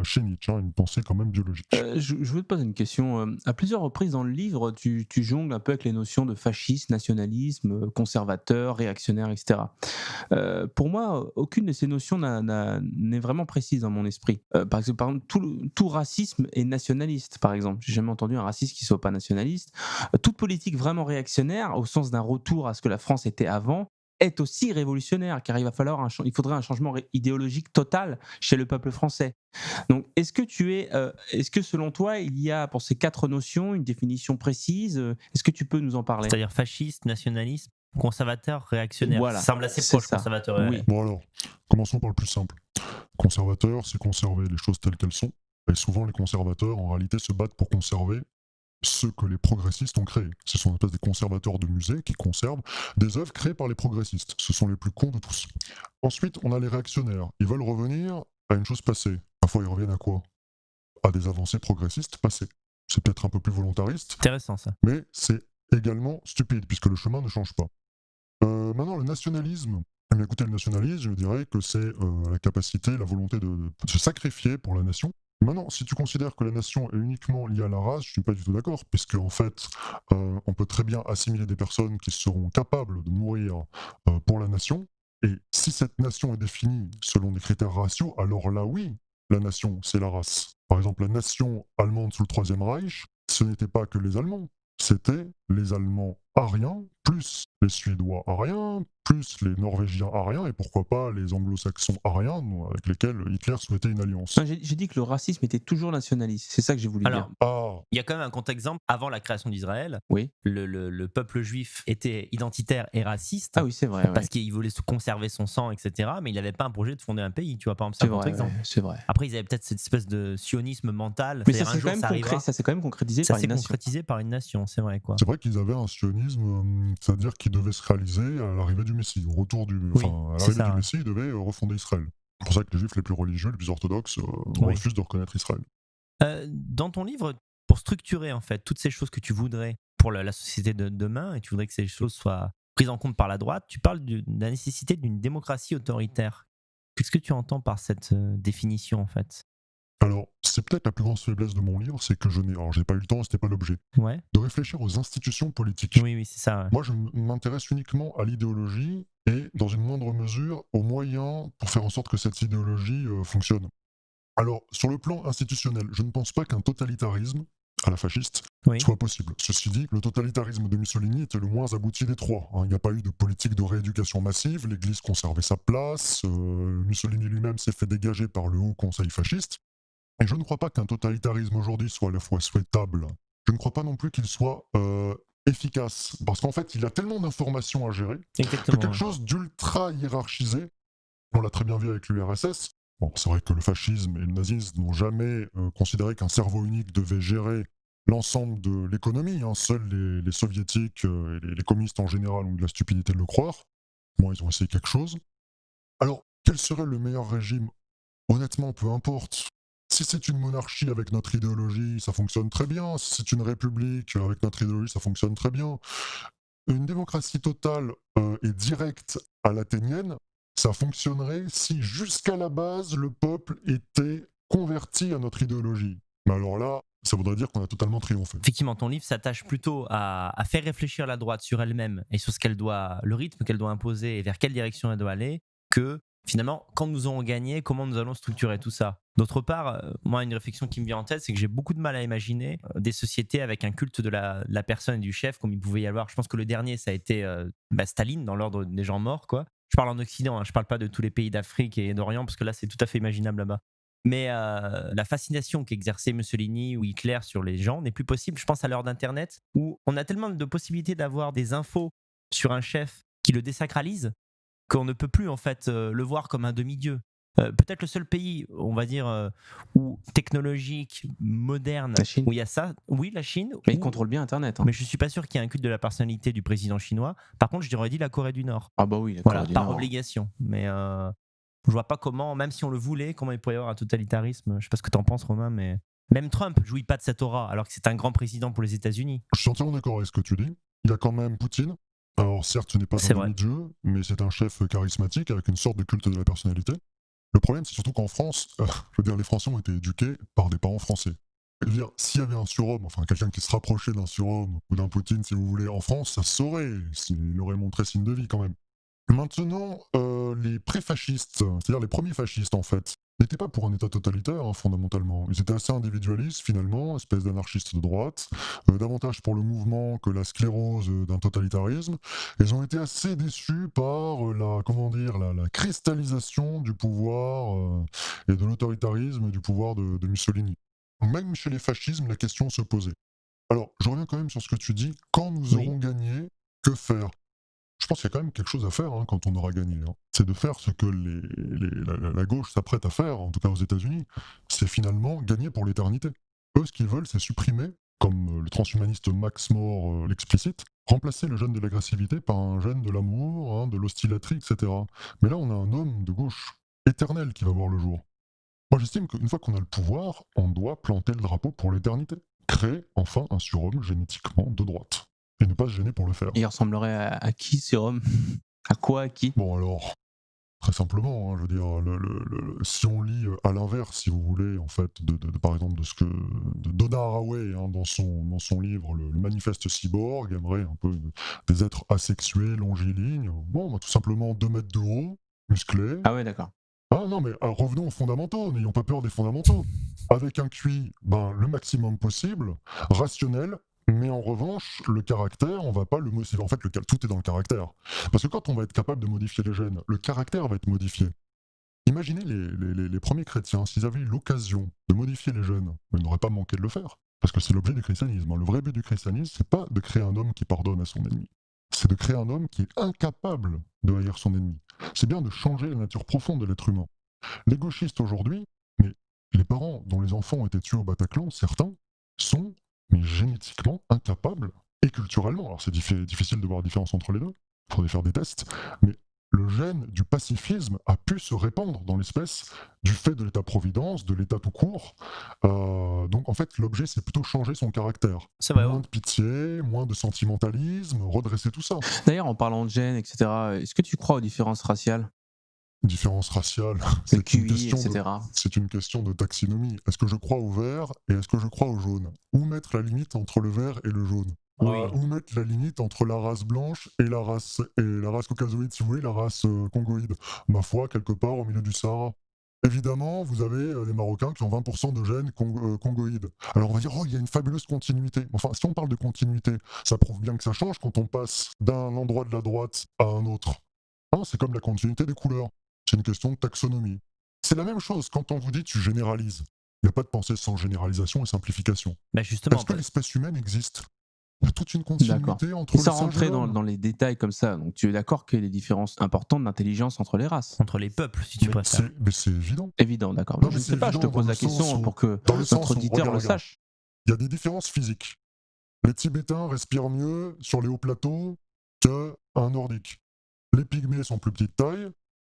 chez Nietzsche, une pensée quand même biologique. Je veux te poser une question. À plusieurs reprises dans le livre, tu jongles un peu avec les notions de fascisme, nationalisme, conservateur, réactionnaire, etc. Pour moi, aucune de ces notions n'est vraiment précise dans mon esprit. Par exemple, tout racisme est nationaliste, par exemple. J'ai jamais entendu un raciste qui soit pas nationaliste. Toute politique vraiment réactionnaire, au sens d'un retour à ce que la France était avant, est aussi révolutionnaire, car il faudrait un changement idéologique total chez le peuple français. Donc, est-ce que selon toi, il y a pour ces 4 notions une définition précise? Est-ce que tu peux nous en parler? C'est-à-dire fasciste, nationaliste, conservateur, réactionnaire. Voilà, Ça semble assez c'est proche, ça. conservateur. Oui. Bon alors, commençons par le plus simple. Conservateur, c'est conserver les choses telles qu'elles sont. Et souvent, les conservateurs, en réalité, se battent pour conserver ce que les progressistes ont créé. Ce sont une espèce des conservateurs de musées qui conservent des œuvres créées par les progressistes. Ce sont les plus cons de tous. Ensuite, on a les réactionnaires. Ils veulent revenir à une chose passée. Parfois, ils reviennent à quoi? À des avancées progressistes passées. C'est peut-être un peu plus volontariste, Intéressant ça. mais c'est également stupide, puisque le chemin ne change pas. Maintenant, le nationalisme. Eh bien, écoutez, le nationalisme, je dirais que c'est la capacité, la volonté de se sacrifier pour la nation. Maintenant, si tu considères que la nation est uniquement liée à la race, je ne suis pas du tout d'accord, puisque en fait, on peut très bien assimiler des personnes qui seront capables de mourir pour la nation, et si cette nation est définie selon des critères raciaux, alors là oui, la nation, c'est la race. Par exemple, la nation allemande sous le Troisième Reich, ce n'était pas que les Allemands, c'était les Allemands aryens, plus les Suédois aryens, plus les Norvégiens aryens, et pourquoi pas les Anglo-Saxons aryens, avec lesquels Hitler souhaitait une alliance. Non, j'ai dit que le racisme était toujours nationaliste, c'est ça que j'ai voulu Alors, dire. Ah, il y a quand même un contre-exemple. Avant la création d'Israël, Oui. le peuple juif était identitaire et raciste. Ah oui, c'est vrai. Parce qu'il voulait se conserver son sang, etc. Mais il n'avait pas un projet de fonder un pays, tu vois, par exemple, c'est C'est un vrai, contre-exemple. ouais, c'est vrai. Après, ils avaient peut-être cette espèce de sionisme mental. Mais C'est-à-dire, ça un s'est jour, quand même ça arrivera. ça s'est quand même concrétisé Ça par s'est une nation. concrétisé par une nation, c'est vrai, quoi. c'est vrai qu'ils avaient un sionisme, c'est-à-dire qu'il devait se réaliser à l'arrivée du Messie. Au retour du, Oui, à c'est l'arrivée ça, du ouais. Messie, ils devaient refonder Israël. C'est pour ça que les juifs les plus religieux, les plus orthodoxes, Oui. refusent de reconnaître Israël. Dans ton livre, pour structurer en fait toutes ces choses que tu voudrais pour la société de demain, et tu voudrais que ces choses soient prises en compte par la droite, tu parles de la nécessité d'une démocratie autoritaire. Qu'est-ce que tu entends par cette définition en fait? Alors, c'est peut-être la plus grande faiblesse de mon livre, c'est que j'ai pas eu le temps, c'était pas l'objet, Ouais. de réfléchir aux institutions politiques. Oui, oui, c'est ça. Ouais. Moi, je m'intéresse uniquement à l'idéologie et, dans une moindre mesure, aux moyens pour faire en sorte que cette idéologie fonctionne. Alors, sur le plan institutionnel, je ne pense pas qu'un totalitarisme, à la fasciste, Oui. soit possible. Ceci dit, le totalitarisme de Mussolini était le moins abouti des trois. Il n'y a pas eu de politique de rééducation massive, l'Église conservait sa place, Mussolini lui-même s'est fait dégager par le Haut Conseil fasciste. Et je ne crois pas qu'un totalitarisme aujourd'hui soit à la fois souhaitable. Je ne crois pas non plus qu'il soit efficace, parce qu'en fait, il a tellement d'informations à gérer que Exactement. quelque Ouais. chose d'ultra hiérarchisé, on l'a très bien vu avec l'URSS. Bon, c'est vrai que le fascisme et le nazisme n'ont jamais considéré qu'un cerveau unique devait gérer l'ensemble de l'économie. Seuls les soviétiques et les communistes en général ont eu de la stupidité de le croire. Moi, ils ont essayé quelque chose. Alors, quel serait le meilleur régime? Honnêtement, peu importe. Si c'est une monarchie avec notre idéologie, ça fonctionne très bien. Si c'est une république avec notre idéologie, ça fonctionne très bien. Une démocratie totale et directe à l'athénienne, ça fonctionnerait si jusqu'à la base, le peuple était converti à notre idéologie. Mais alors là, ça voudrait dire qu'on a totalement triomphé. Effectivement, ton livre s'attache plutôt à faire réfléchir la droite sur elle-même et sur le rythme qu'elle doit imposer et vers quelle direction elle doit aller, que finalement, quand nous aurons gagné, comment nous allons structurer tout ça. D'autre part, moi, une réflexion qui me vient en tête, c'est que j'ai beaucoup de mal à imaginer des sociétés avec un culte de la personne et du chef, comme il pouvait y avoir. Je pense que le dernier, ça a été Staline, dans l'ordre des gens morts, quoi. Je parle en Occident, hein, je parle pas de tous les pays d'Afrique et d'Orient, parce que là, c'est tout à fait imaginable là-bas. Mais la fascination qu'exerçait Mussolini ou Hitler sur les gens n'est plus possible. Je pense à l'heure d'Internet, où on a tellement de possibilités d'avoir des infos sur un chef qui le désacralise, qu'on ne peut plus en fait le voir comme un demi-dieu. Peut-être le seul pays, on va dire, où technologique, moderne, La Chine. où il y a ça, oui, la Chine. Mais ils contrôlent bien Internet. Hein. Mais je suis pas sûr qu'il y ait un culte de la personnalité du président chinois. Par contre, j'aurais dit la Corée du Nord. Ah bah oui, la Voilà, Corée du par Nord. obligation. Mais je vois pas comment, même si on le voulait, comment il pourrait y avoir un totalitarisme. Je sais pas ce que t'en penses, Romain, mais même Trump jouit pas de cette aura, alors que c'est un grand président pour les États-Unis. Je suis entièrement d'accord avec ce que tu dis. Il y a quand même Poutine. Alors certes, ce n'est pas C'est un vrai. demi-dieu, mais c'est un chef charismatique avec une sorte de culte de la personnalité. Le problème, c'est surtout qu'en France, je veux dire, les Français ont été éduqués par des parents français. Je veux dire, s'il y avait un surhomme, enfin quelqu'un qui se rapprochait d'un surhomme ou d'un Poutine, si vous voulez, en France, ça se saurait. Il aurait montré signe de vie quand même. Maintenant, les pré-fascistes, c'est-à-dire les premiers fascistes en fait, n'étaient pas pour un État totalitaire fondamentalement. Ils étaient assez individualistes finalement, espèce d'anarchistes de droite, davantage pour le mouvement que la sclérose d'un totalitarisme. Ils ont été assez déçus par la cristallisation du pouvoir et de l'autoritarisme du pouvoir de Mussolini. Même chez les fascismes, la question se posait. Alors, je reviens quand même sur ce que tu dis. Quand nous Oui. aurons gagné, que faire? Je pense qu'il y a quand même quelque chose à faire quand on aura gagné. C'est de faire ce que la gauche s'apprête à faire, en tout cas aux États-Unis. C'est finalement gagner pour l'éternité. Eux, ce qu'ils veulent, c'est supprimer, comme le transhumaniste Max More l'explicite, remplacer le gène de l'agressivité par un gène de l'amour, de l'ostilâtrie, etc. Mais là, on a un homme de gauche éternel qui va voir le jour. Moi, j'estime qu'une fois qu'on a le pouvoir, on doit planter le drapeau pour l'éternité. Créer enfin un surhomme génétiquement de droite. Et ne pas se gêner pour le faire. Il ressemblerait à qui, Sérum? À quoi, à qui? Bon alors, très simplement, je veux dire, si on lit à l'inverse, si vous voulez, en fait, par exemple de ce que de Donna Haraway, dans son livre le Manifeste Cyborg, aimerait un peu des êtres asexués, longilignes, bon, tout simplement 2 mètres de haut, musclés. Ah ouais, d'accord. Ah non, mais revenons aux fondamentaux, n'ayons pas peur des fondamentaux. Avec un QI, le maximum possible, rationnel, mais en revanche, le caractère, on va pas le modifier. En fait, tout est dans le caractère. Parce que quand on va être capable de modifier les gènes, le caractère va être modifié. Imaginez les premiers chrétiens, s'ils avaient eu l'occasion de modifier les gènes, ils n'auraient pas manqué de le faire. Parce que c'est l'objet du christianisme. Le vrai but du christianisme, c'est pas de créer un homme qui pardonne à son ennemi. C'est de créer un homme qui est incapable de haïr son ennemi. C'est bien de changer la nature profonde de l'être humain. Les gauchistes aujourd'hui, mais les parents dont les enfants ont été tués au Bataclan, certains, sont génétiquement incapables, et culturellement, alors c'est difficile de voir la différence entre les deux, il faudrait faire des tests, mais le gène du pacifisme a pu se répandre dans l'espèce du fait de l'état-providence, de l'état tout court. Donc en fait, l'objet, c'est plutôt changer son caractère. C'est vrai. Moins de pitié, moins de sentimentalisme, redresser tout ça. D'ailleurs, en parlant de gènes, etc., est-ce que tu crois aux différences raciales? Différence raciale, Le QI, etc. c'est une question de taxinomie. Est-ce que je crois au vert et est-ce que je crois au jaune? Où mettre la limite entre le vert et le jaune? Oui. Où mettre la limite entre la race blanche et la race caucasoïde, si vous voulez, la race congoïde? Ma foi, quelque part au milieu du Sahara. Évidemment, vous avez les Marocains qui ont 20% de gènes congoïdes. Alors on va dire, oh, il y a une fabuleuse continuité. Enfin, si on parle de continuité, ça prouve bien que ça change quand on passe d'un endroit de la droite à un autre. C'est comme la continuité des couleurs. C'est une question de taxonomie. C'est la même chose quand on vous dit tu généralises. Il n'y a pas de pensée sans généralisation et simplification. Justement, Est-ce que l'espèce humaine existe? Il y a toute une D'accord. continuité entre Et le sans singe et rentrer l'homme. dans les détails comme ça, donc tu es d'accord qu'il y a des différences importantes d'intelligence entre les races? entre les peuples, si tu préfères. Mais c'est évident. Évident, d'accord. Non, Je mais ne sais c'est pas, je te évident pose dans la le sens question où- pour que dans le sens notre où, auditeur le regarde, sache. Il y a des différences physiques. Les Tibétains respirent mieux sur les hauts plateaux qu'un Nordique. Les Pygmées sont plus petite taille,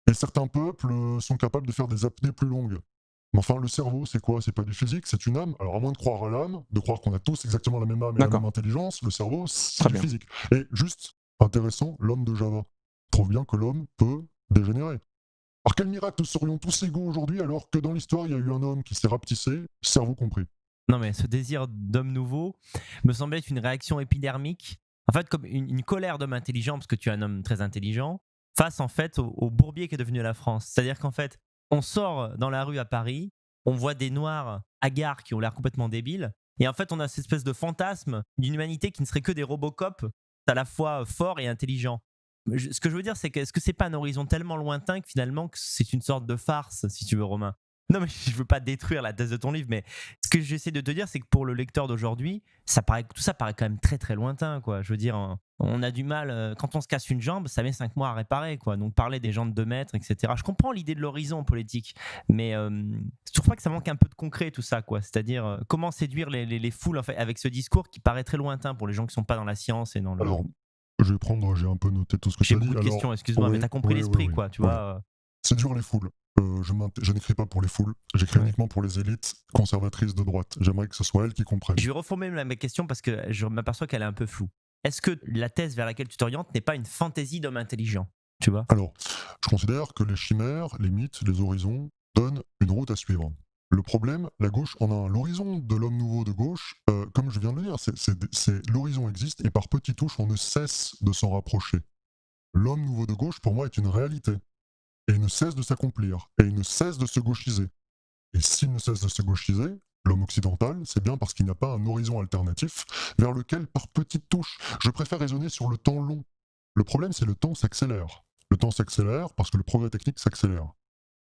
et certains peuples sont capables de faire des apnées plus longues. Mais enfin, le cerveau, c'est quoi? C'est pas du physique, c'est une âme. Alors, à moins de croire à l'âme, de croire qu'on a tous exactement la même âme et la D'accord. même intelligence, le cerveau, c'est Très du bien. physique. Et juste, intéressant, l'homme de Java prouve bien que l'homme peut dégénérer. Alors, quel miracle, nous serions tous égaux aujourd'hui, alors que dans l'histoire, il y a eu un homme qui s'est rapetissé, cerveau compris. Non, mais ce désir d'homme nouveau me semblait être une réaction épidermique, en fait, comme une colère d'homme intelligent, parce que tu es un homme très intelligent, face en fait au bourbier qui est devenu la France. C'est-à-dire qu'en fait, on sort dans la rue à Paris, on voit des noirs hagards qui ont l'air complètement débiles, et en fait, on a cette espèce de fantasme d'une humanité qui ne serait que des Robocop, à la fois forts et intelligents. Ce que je veux dire, c'est que est-ce que c'est pas un horizon tellement lointain que finalement que c'est une sorte de farce, si tu veux, Romain? Non, mais je veux pas détruire la thèse de ton livre, mais ce que j'essaie de te dire, c'est que pour le lecteur d'aujourd'hui, tout ça paraît quand même très très lointain, quoi. Je veux dire, on a du mal, quand on se casse une jambe, ça met 5 mois à réparer, quoi. Donc parler des gens de 2 mètres, etc. Je comprends l'idée de l'horizon politique, mais je trouve pas que ça manque un peu de concret, tout ça, quoi. C'est-à-dire, comment séduire les foules en fait, avec ce discours qui paraît très lointain pour les gens qui sont pas dans la science et dans le... Alors, j'ai un peu noté tout ce que tu J'ai as dit. beaucoup de Alors, questions, excuse-moi, mais oui, t'as compris oui, l'esprit, oui, quoi, tu oui. vois. Séduire les foules. Je n'écris pas pour les foules, j'écris Ouais. uniquement pour les élites conservatrices de droite. J'aimerais que ce soit elles qui comprennent. Je vais reformuler ma question parce que je m'aperçois qu'elle est un peu floue. Est-ce que la thèse vers laquelle tu t'orientes n'est pas une fantaisie d'homme intelligent? Tu vois? Alors, je considère que les chimères, les mythes, les horizons donnent une route à suivre. Le problème, la gauche en a un. L'horizon de l'homme nouveau de gauche, comme je viens de le dire, l'horizon existe et par petites touches, on ne cesse de s'en rapprocher. L'homme nouveau de gauche, pour moi, est une réalité. Et il ne cesse de s'accomplir. Et il ne cesse de se gauchiser. Et s'il ne cesse de se gauchiser, l'homme occidental, c'est bien parce qu'il n'a pas un horizon alternatif vers lequel, par petites touches, je préfère raisonner sur le temps long. Le problème, c'est le temps s'accélère. Le temps s'accélère parce que le progrès technique s'accélère.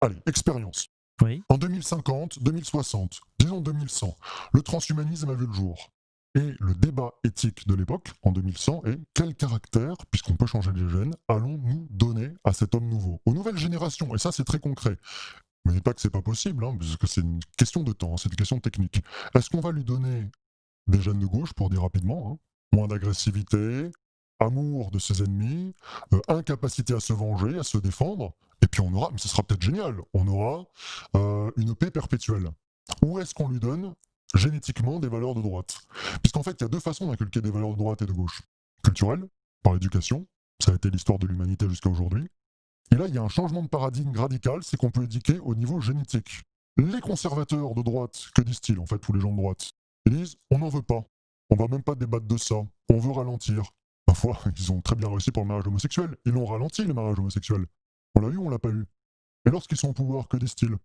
Allez, expérience. Oui. En 2050, 2060, disons 2100, le transhumanisme a vu le jour. Et le débat éthique de l'époque, en 2100, est quel caractère, puisqu'on peut changer les gènes, allons-nous donner à cet homme nouveau, aux nouvelles générations? Et ça, c'est très concret. Ne me dites pas que c'est pas possible, parce que c'est une question de temps, c'est une question technique. Est-ce qu'on va lui donner des gènes de gauche, pour dire rapidement, moins d'agressivité, amour de ses ennemis, incapacité à se venger, à se défendre, et puis on aura, mais ce sera peut-être génial, on aura une paix perpétuelle. Ou est-ce qu'on lui donne génétiquement des valeurs de droite? Puisqu'en fait, il y a deux façons d'inculquer des valeurs de droite et de gauche. Culturelle, par l'éducation, ça a été l'histoire de l'humanité jusqu'à aujourd'hui. Et là, il y a un changement de paradigme radical, c'est qu'on peut éduquer au niveau génétique. Les conservateurs de droite, que disent-ils en fait, tous les gens de droite? Ils disent, on n'en veut pas, on va même pas débattre de ça, on veut ralentir. Parfois, ils ont très bien réussi pour le mariage homosexuel, ils l'ont ralenti le mariage homosexuel. On l'a eu ou on l'a pas eu? Et lorsqu'ils sont au pouvoir, que disent-ils?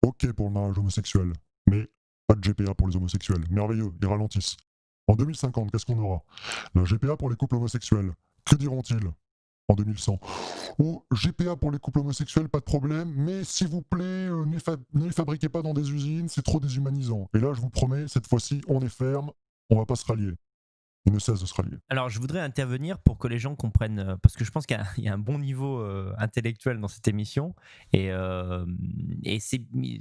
Ok pour le mariage homosexuel, mais pas de GPA pour les homosexuels. Merveilleux, ils ralentissent. En 2050, qu'est-ce qu'on aura? La GPA pour les couples homosexuels. Que diront-ils en 2100? Ou GPA pour les couples homosexuels, pas de problème, mais s'il vous plaît, ne les fabriquez pas dans des usines, c'est trop déshumanisant. Et là, je vous promets, cette fois-ci, on est ferme, on va pas se rallier. Ils ne cessent de se rallier. Alors, je voudrais intervenir pour que les gens comprennent, parce que je pense qu'il y a un bon niveau intellectuel dans cette émission, et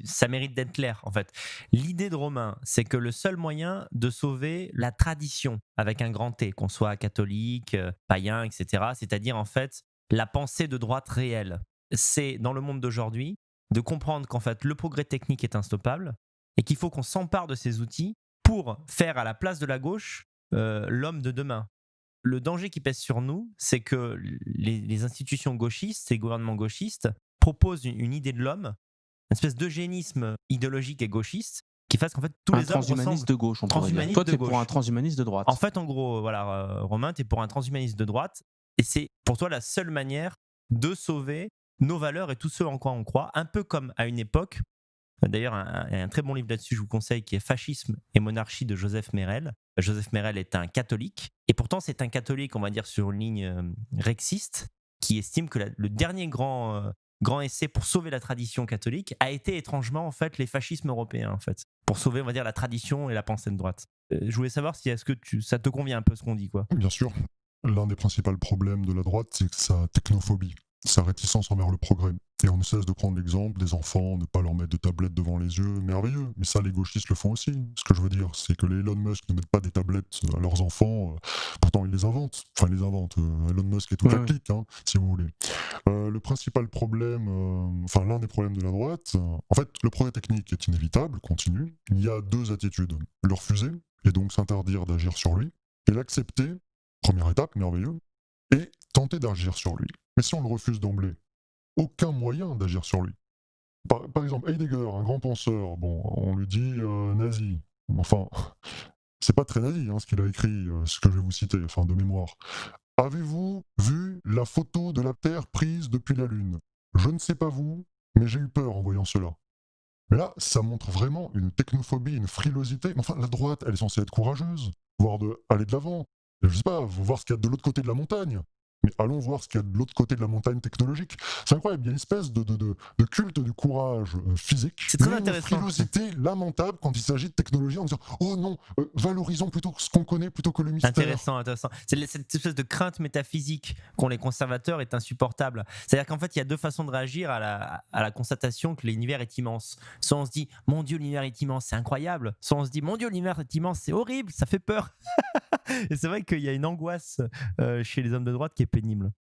ça mérite d'être clair, en fait. L'idée de Romain, c'est que le seul moyen de sauver la tradition, avec un grand T, qu'on soit catholique, païen, etc., c'est-à-dire, en fait, la pensée de droite réelle, c'est, dans le monde d'aujourd'hui, de comprendre qu'en fait, le progrès technique est instoppable, et qu'il faut qu'on s'empare de ces outils pour faire à la place de la gauche l'homme de demain. Le danger qui pèse sur nous, c'est que les institutions gauchistes, les gouvernements gauchistes, proposent une idée de l'homme, une espèce d'eugénisme idéologique et gauchiste, qui fasse qu'en fait tous les hommes ressemblent. Transhumaniste de gauche, on pourrait dire. Toi, tu es pour un transhumaniste de droite. En fait, en gros, voilà, Romain, tu es pour un transhumaniste de droite, et c'est pour toi la seule manière de sauver nos valeurs et tout ce en quoi on croit, un peu comme à une époque. D'ailleurs, il y a un très bon livre là-dessus, je vous conseille, qui est Fascisme et monarchie de Joseph Merel. Joseph Merel est un catholique, et pourtant c'est un catholique, on va dire, sur une ligne rexiste, qui estime que le dernier grand essai pour sauver la tradition catholique a été étrangement en fait les fascismes européens, en fait, pour sauver, on va dire, la tradition et la pensée de droite. Je voulais savoir si est-ce que ça te convient un peu ce qu'on dit, quoi. Bien sûr. L'un des principaux problèmes de la droite, c'est sa technophobie, sa réticence envers le progrès. Et on ne cesse de prendre l'exemple des enfants, ne pas leur mettre de tablettes devant les yeux, merveilleux. Mais ça, les gauchistes le font aussi. Ce que je veux dire, c'est que les Elon Musk ne mettent pas des tablettes à leurs enfants, pourtant ils les inventent. Enfin, ils les inventent. Elon Musk est tout à clic, si vous voulez. Le principal problème, l'un des problèmes de la droite, en fait, le progrès technique est inévitable, continue. Il y a deux attitudes. Le refuser, et donc s'interdire d'agir sur lui, et l'accepter, première étape, merveilleux, et tenter d'agir sur lui. Mais si on le refuse d'emblée, aucun moyen d'agir sur lui. Par exemple, Heidegger, un grand penseur, on lui dit nazi. Enfin, c'est pas très nazi ce qu'il a écrit, ce que je vais vous citer, de mémoire. Avez-vous vu la photo de la Terre prise depuis la Lune? Je ne sais pas vous, mais j'ai eu peur en voyant cela. Mais là, ça montre vraiment une technophobie, une frilosité. Mais enfin, la droite, elle est censée être courageuse, voire aller de l'avant. Je sais pas, voir ce qu'il y a de l'autre côté de la montagne. Mais allons voir ce qu'il y a de l'autre côté de la montagne technologique. C'est incroyable, il y a une espèce de culte du courage physique. C'est très mais intéressant. Une frilosité lamentable quand il s'agit de technologie en disant « Oh non, valorisons plutôt ce qu'on connaît plutôt que le mystère ». Intéressant. Cette espèce de crainte métaphysique qu'ont les conservateurs est insupportable. C'est-à-dire qu'en fait, il y a deux façons de réagir à la constatation que l'univers est immense. Soit on se dit « Mon Dieu, l'univers est immense, c'est incroyable ». Soit on se dit « Mon Dieu, l'univers est immense, c'est horrible, ça fait peur ». Et c'est vrai qu'il y a une angoisse chez les hommes de droite qui est pénible.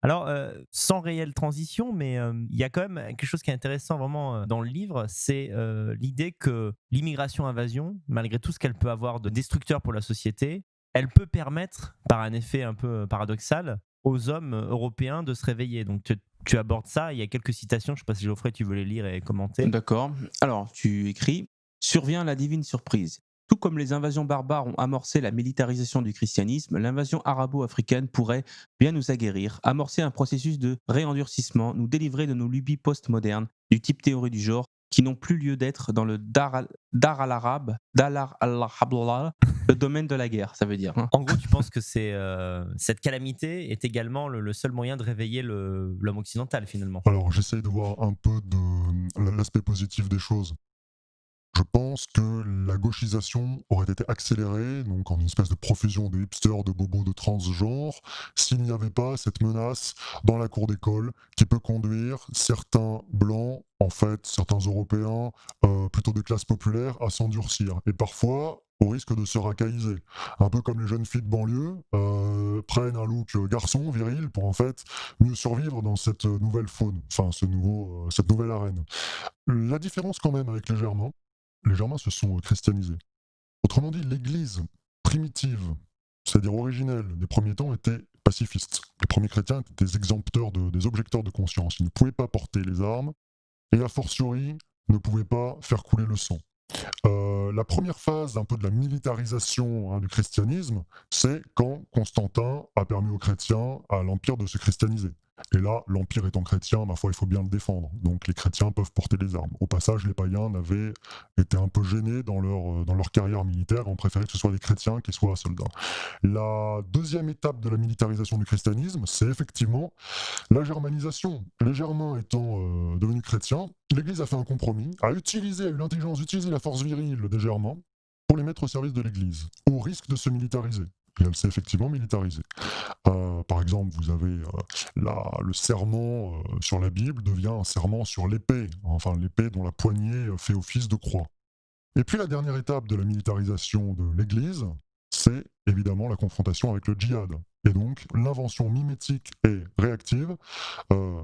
Alors, sans réelle transition, mais il y a quand même quelque chose qui est intéressant vraiment dans le livre, c'est l'idée que l'immigration-invasion, malgré tout ce qu'elle peut avoir de destructeur pour la société, elle peut permettre, par un effet un peu paradoxal, aux hommes européens de se réveiller. Donc, tu abordes ça. Il y a quelques citations, je ne sais pas si Geoffrey, tu veux les lire et commenter. D'accord. Alors, tu écris: survient la divine surprise. Tout comme les invasions barbares ont amorcé la militarisation du christianisme, l'invasion arabo-africaine pourrait bien nous aguerrir, amorcer un processus de réendurcissement, nous délivrer de nos lubies postmodernes, du type théorie du genre, qui n'ont plus lieu d'être dans le dar al-Arab, le domaine de la guerre, ça veut dire. Hein. En gros, tu penses que cette calamité est également le seul moyen de réveiller l'homme occidental, finalement. Alors, j'essaye de voir un peu l'aspect positif des choses. Je pense que la gauchisation aurait été accélérée, donc en une espèce de profusion de hipsters, de bobos, de transgenres, s'il n'y avait pas cette menace dans la cour d'école qui peut conduire certains blancs, en fait, certains Européens, plutôt de classe populaire, à s'endurcir. Et parfois, au risque de se racailliser. Un peu comme les jeunes filles de banlieue prennent un look garçon, viril, pour en fait mieux survivre dans cette nouvelle faune, enfin cette nouvelle arène. La différence quand même avec les Germains se sont christianisés. Autrement dit, l'Église primitive, c'est-à-dire originelle, des premiers temps, était pacifiste. Les premiers chrétiens étaient des exempteurs, des objecteurs de conscience. Ils ne pouvaient pas porter les armes et, a fortiori, ne pouvaient pas faire couler le sang. La première phase un peu de la militarisation du christianisme, c'est quand Constantin a permis aux chrétiens, à l'Empire, de se christianiser. Et là, l'Empire étant chrétien, ma foi, il faut bien le défendre. Donc les chrétiens peuvent porter les armes. Au passage, les païens avaient été un peu gênés dans leur carrière militaire, on préférait que ce soit des chrétiens qui soient soldats. La deuxième étape de la militarisation du christianisme, c'est effectivement la germanisation. Les Germains étant devenus chrétiens, l'Église a fait un compromis, a eu l'intelligence d'utiliser la force virile des Germains pour les mettre au service de l'Église, au risque de se militariser. Et elle s'est effectivement militarisée. Par exemple, vous avez le serment sur la Bible devient un serment sur l'épée, enfin l'épée dont la poignée fait office de croix. Et puis la dernière étape de la militarisation de l'Église, c'est évidemment la confrontation avec le djihad. Et donc l'invention mimétique et réactive,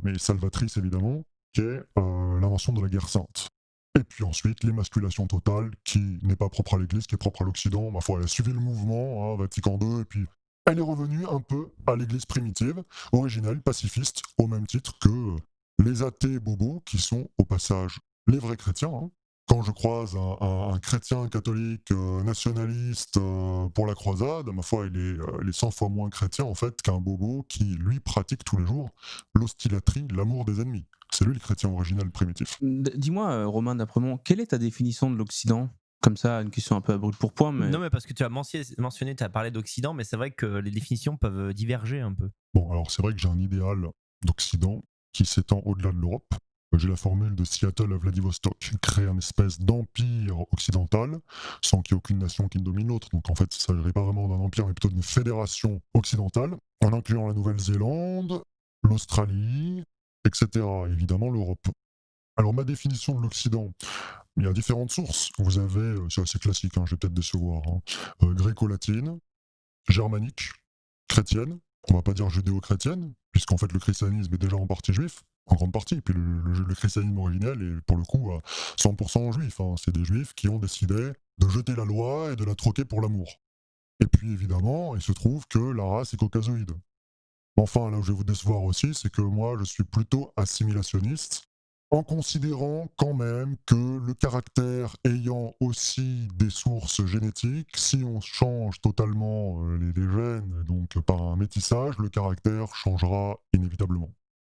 mais salvatrice évidemment, qui est l'invention de la guerre sainte. Et puis ensuite, l'émasculation totale, qui n'est pas propre à l'Église, qui est propre à l'Occident. Ma foi, elle a suivi le mouvement, Vatican II, et puis elle est revenue un peu à l'Église primitive, originelle, pacifiste, au même titre que les athées bobos, qui sont au passage les vrais chrétiens. Hein. Quand je croise un chrétien catholique nationaliste pour la croisade, ma foi, il est 100 fois moins chrétien en fait qu'un bobo qui, lui, pratique tous les jours l'hostilatrie, l'amour des ennemis. C'est lui le chrétien original primitif. Dis-moi, Romain d'Apremont, quelle est ta définition de l'Occident? Comme ça, une question un peu à brûle pour point, mais... Non, mais parce que tu as mentionné, tu as parlé d'Occident, mais c'est vrai que les définitions peuvent diverger un peu. Bon, alors c'est vrai que j'ai un idéal d'Occident qui s'étend au-delà de l'Europe. J'ai la formule de Seattle à Vladivostok, créer un espèce d'empire occidental, sans qu'il y ait aucune nation qui ne domine l'autre. Donc en fait, il ne s'agirait pas vraiment d'un empire, mais plutôt d'une fédération occidentale, en incluant la Nouvelle-Zélande, l'Australie, etc. Évidemment l'Europe. Alors ma définition de l'Occident, il y a différentes sources. Vous avez, c'est assez classique, je vais peut-être décevoir, gréco-latine, germanique, chrétienne, on va pas dire judéo-chrétienne, puisqu'en fait le christianisme est déjà en partie juif, en grande partie, et puis le christianisme originel est pour le coup à 100% juif. C'est des juifs qui ont décidé de jeter la loi et de la troquer pour l'amour. Et puis évidemment, il se trouve que la race est caucasoïde. Enfin, là où je vais vous décevoir aussi, c'est que moi je suis plutôt assimilationniste, en considérant quand même que le caractère ayant aussi des sources génétiques, si on change totalement les gènes, donc par un métissage, le caractère changera inévitablement.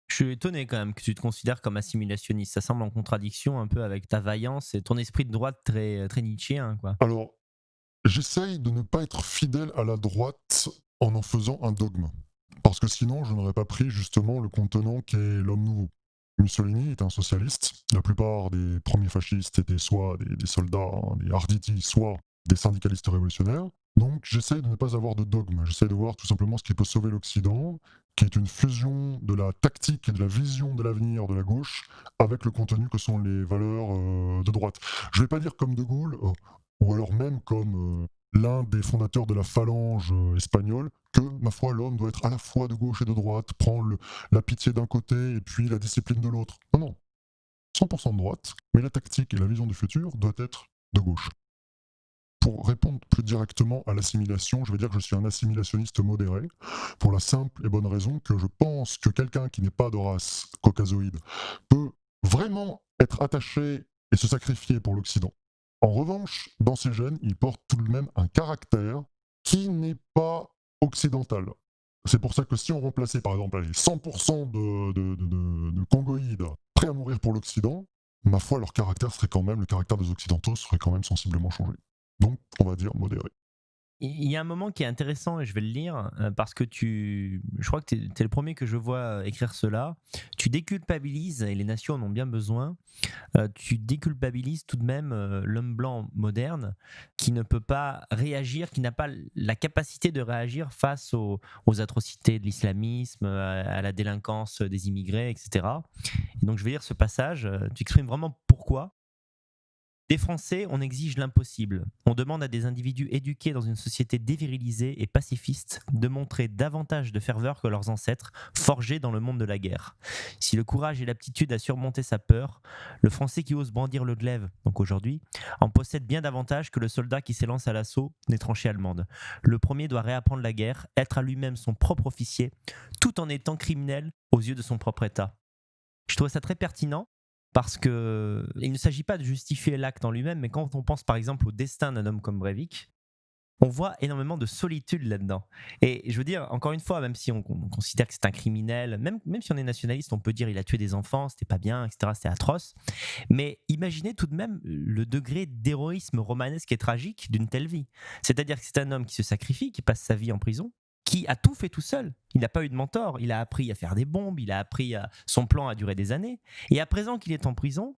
Je suis étonné quand même que tu te considères comme assimilationniste. Ça semble en contradiction un peu avec ta vaillance et ton esprit de droite très, très nietzschéen, quoi. Alors, j'essaye de ne pas être fidèle à la droite en faisant un dogme. Parce que sinon, je n'aurais pas pris justement le contenant qu'est l'homme nouveau. Mussolini est un socialiste. La plupart des premiers fascistes étaient soit des soldats, des Arditi, soit des syndicalistes révolutionnaires. Donc j'essaie de ne pas avoir de dogme. J'essaie de voir tout simplement ce qui peut sauver l'Occident, qui est une fusion de la tactique et de la vision de l'avenir de la gauche avec le contenu que sont les valeurs de droite. Je ne vais pas dire comme De Gaulle, ou alors même comme l'un des fondateurs de la phalange espagnole, que, ma foi, l'homme doit être à la fois de gauche et de droite, prendre la pitié d'un côté et puis la discipline de l'autre. Non, non. 100% de droite, mais la tactique et la vision du futur doivent être de gauche. pour répondre plus directement à l'assimilation, je vais dire que je suis un assimilationniste modéré, pour la simple et bonne raison que je pense que quelqu'un qui n'est pas de race caucasoïde peut vraiment être attaché et se sacrifier pour l'Occident. En revanche, dans ses gènes, il porte tout de même un caractère qui n'est pas occidental. C'est pour ça que si on remplaçait par exemple 100% de Congoïdes prêts à mourir pour l'Occident, ma foi, leur caractère serait quand même, le caractère des Occidentaux serait quand même sensiblement changé. Donc, on va dire modéré. Il y a un moment qui est intéressant et je vais le lire parce que je crois que tu es le premier que je vois écrire cela. Tu déculpabilises, et les nations en ont bien besoin, tu déculpabilises tout de même l'homme blanc moderne qui ne peut pas réagir, qui n'a pas la capacité de réagir face aux atrocités de l'islamisme, à la délinquance des immigrés, etc. Et donc je vais lire ce passage, tu exprimes vraiment pourquoi. Des Français, on exige l'impossible. On demande à des individus éduqués dans une société dévirilisée et pacifiste de montrer davantage de ferveur que leurs ancêtres, forgés dans le monde de la guerre. Si le courage et l'aptitude à surmonter sa peur, le Français qui ose brandir le glaive, donc aujourd'hui, en possède bien davantage que le soldat qui s'élance à l'assaut des tranchées allemandes. Le premier doit réapprendre la guerre, être à lui-même son propre officier, tout en étant criminel aux yeux de son propre État. Je trouve ça très pertinent. Parce qu'il ne s'agit pas de justifier l'acte en lui-même, mais quand on pense par exemple au destin d'un homme comme Breivik, on voit énormément de solitude là-dedans. Et je veux dire, encore une fois, même si on considère que c'est un criminel, même si on est nationaliste, on peut dire qu'il a tué des enfants, c'était pas bien, etc., c'était atroce. Mais imaginez tout de même le degré d'héroïsme romanesque et tragique d'une telle vie. C'est-à-dire que c'est un homme qui se sacrifie, qui passe sa vie en prison, qui a tout fait tout seul. Il n'a pas eu de mentor. Il a appris à faire des bombes, il a appris son plan a duré des années. Et à présent qu'il est en prison,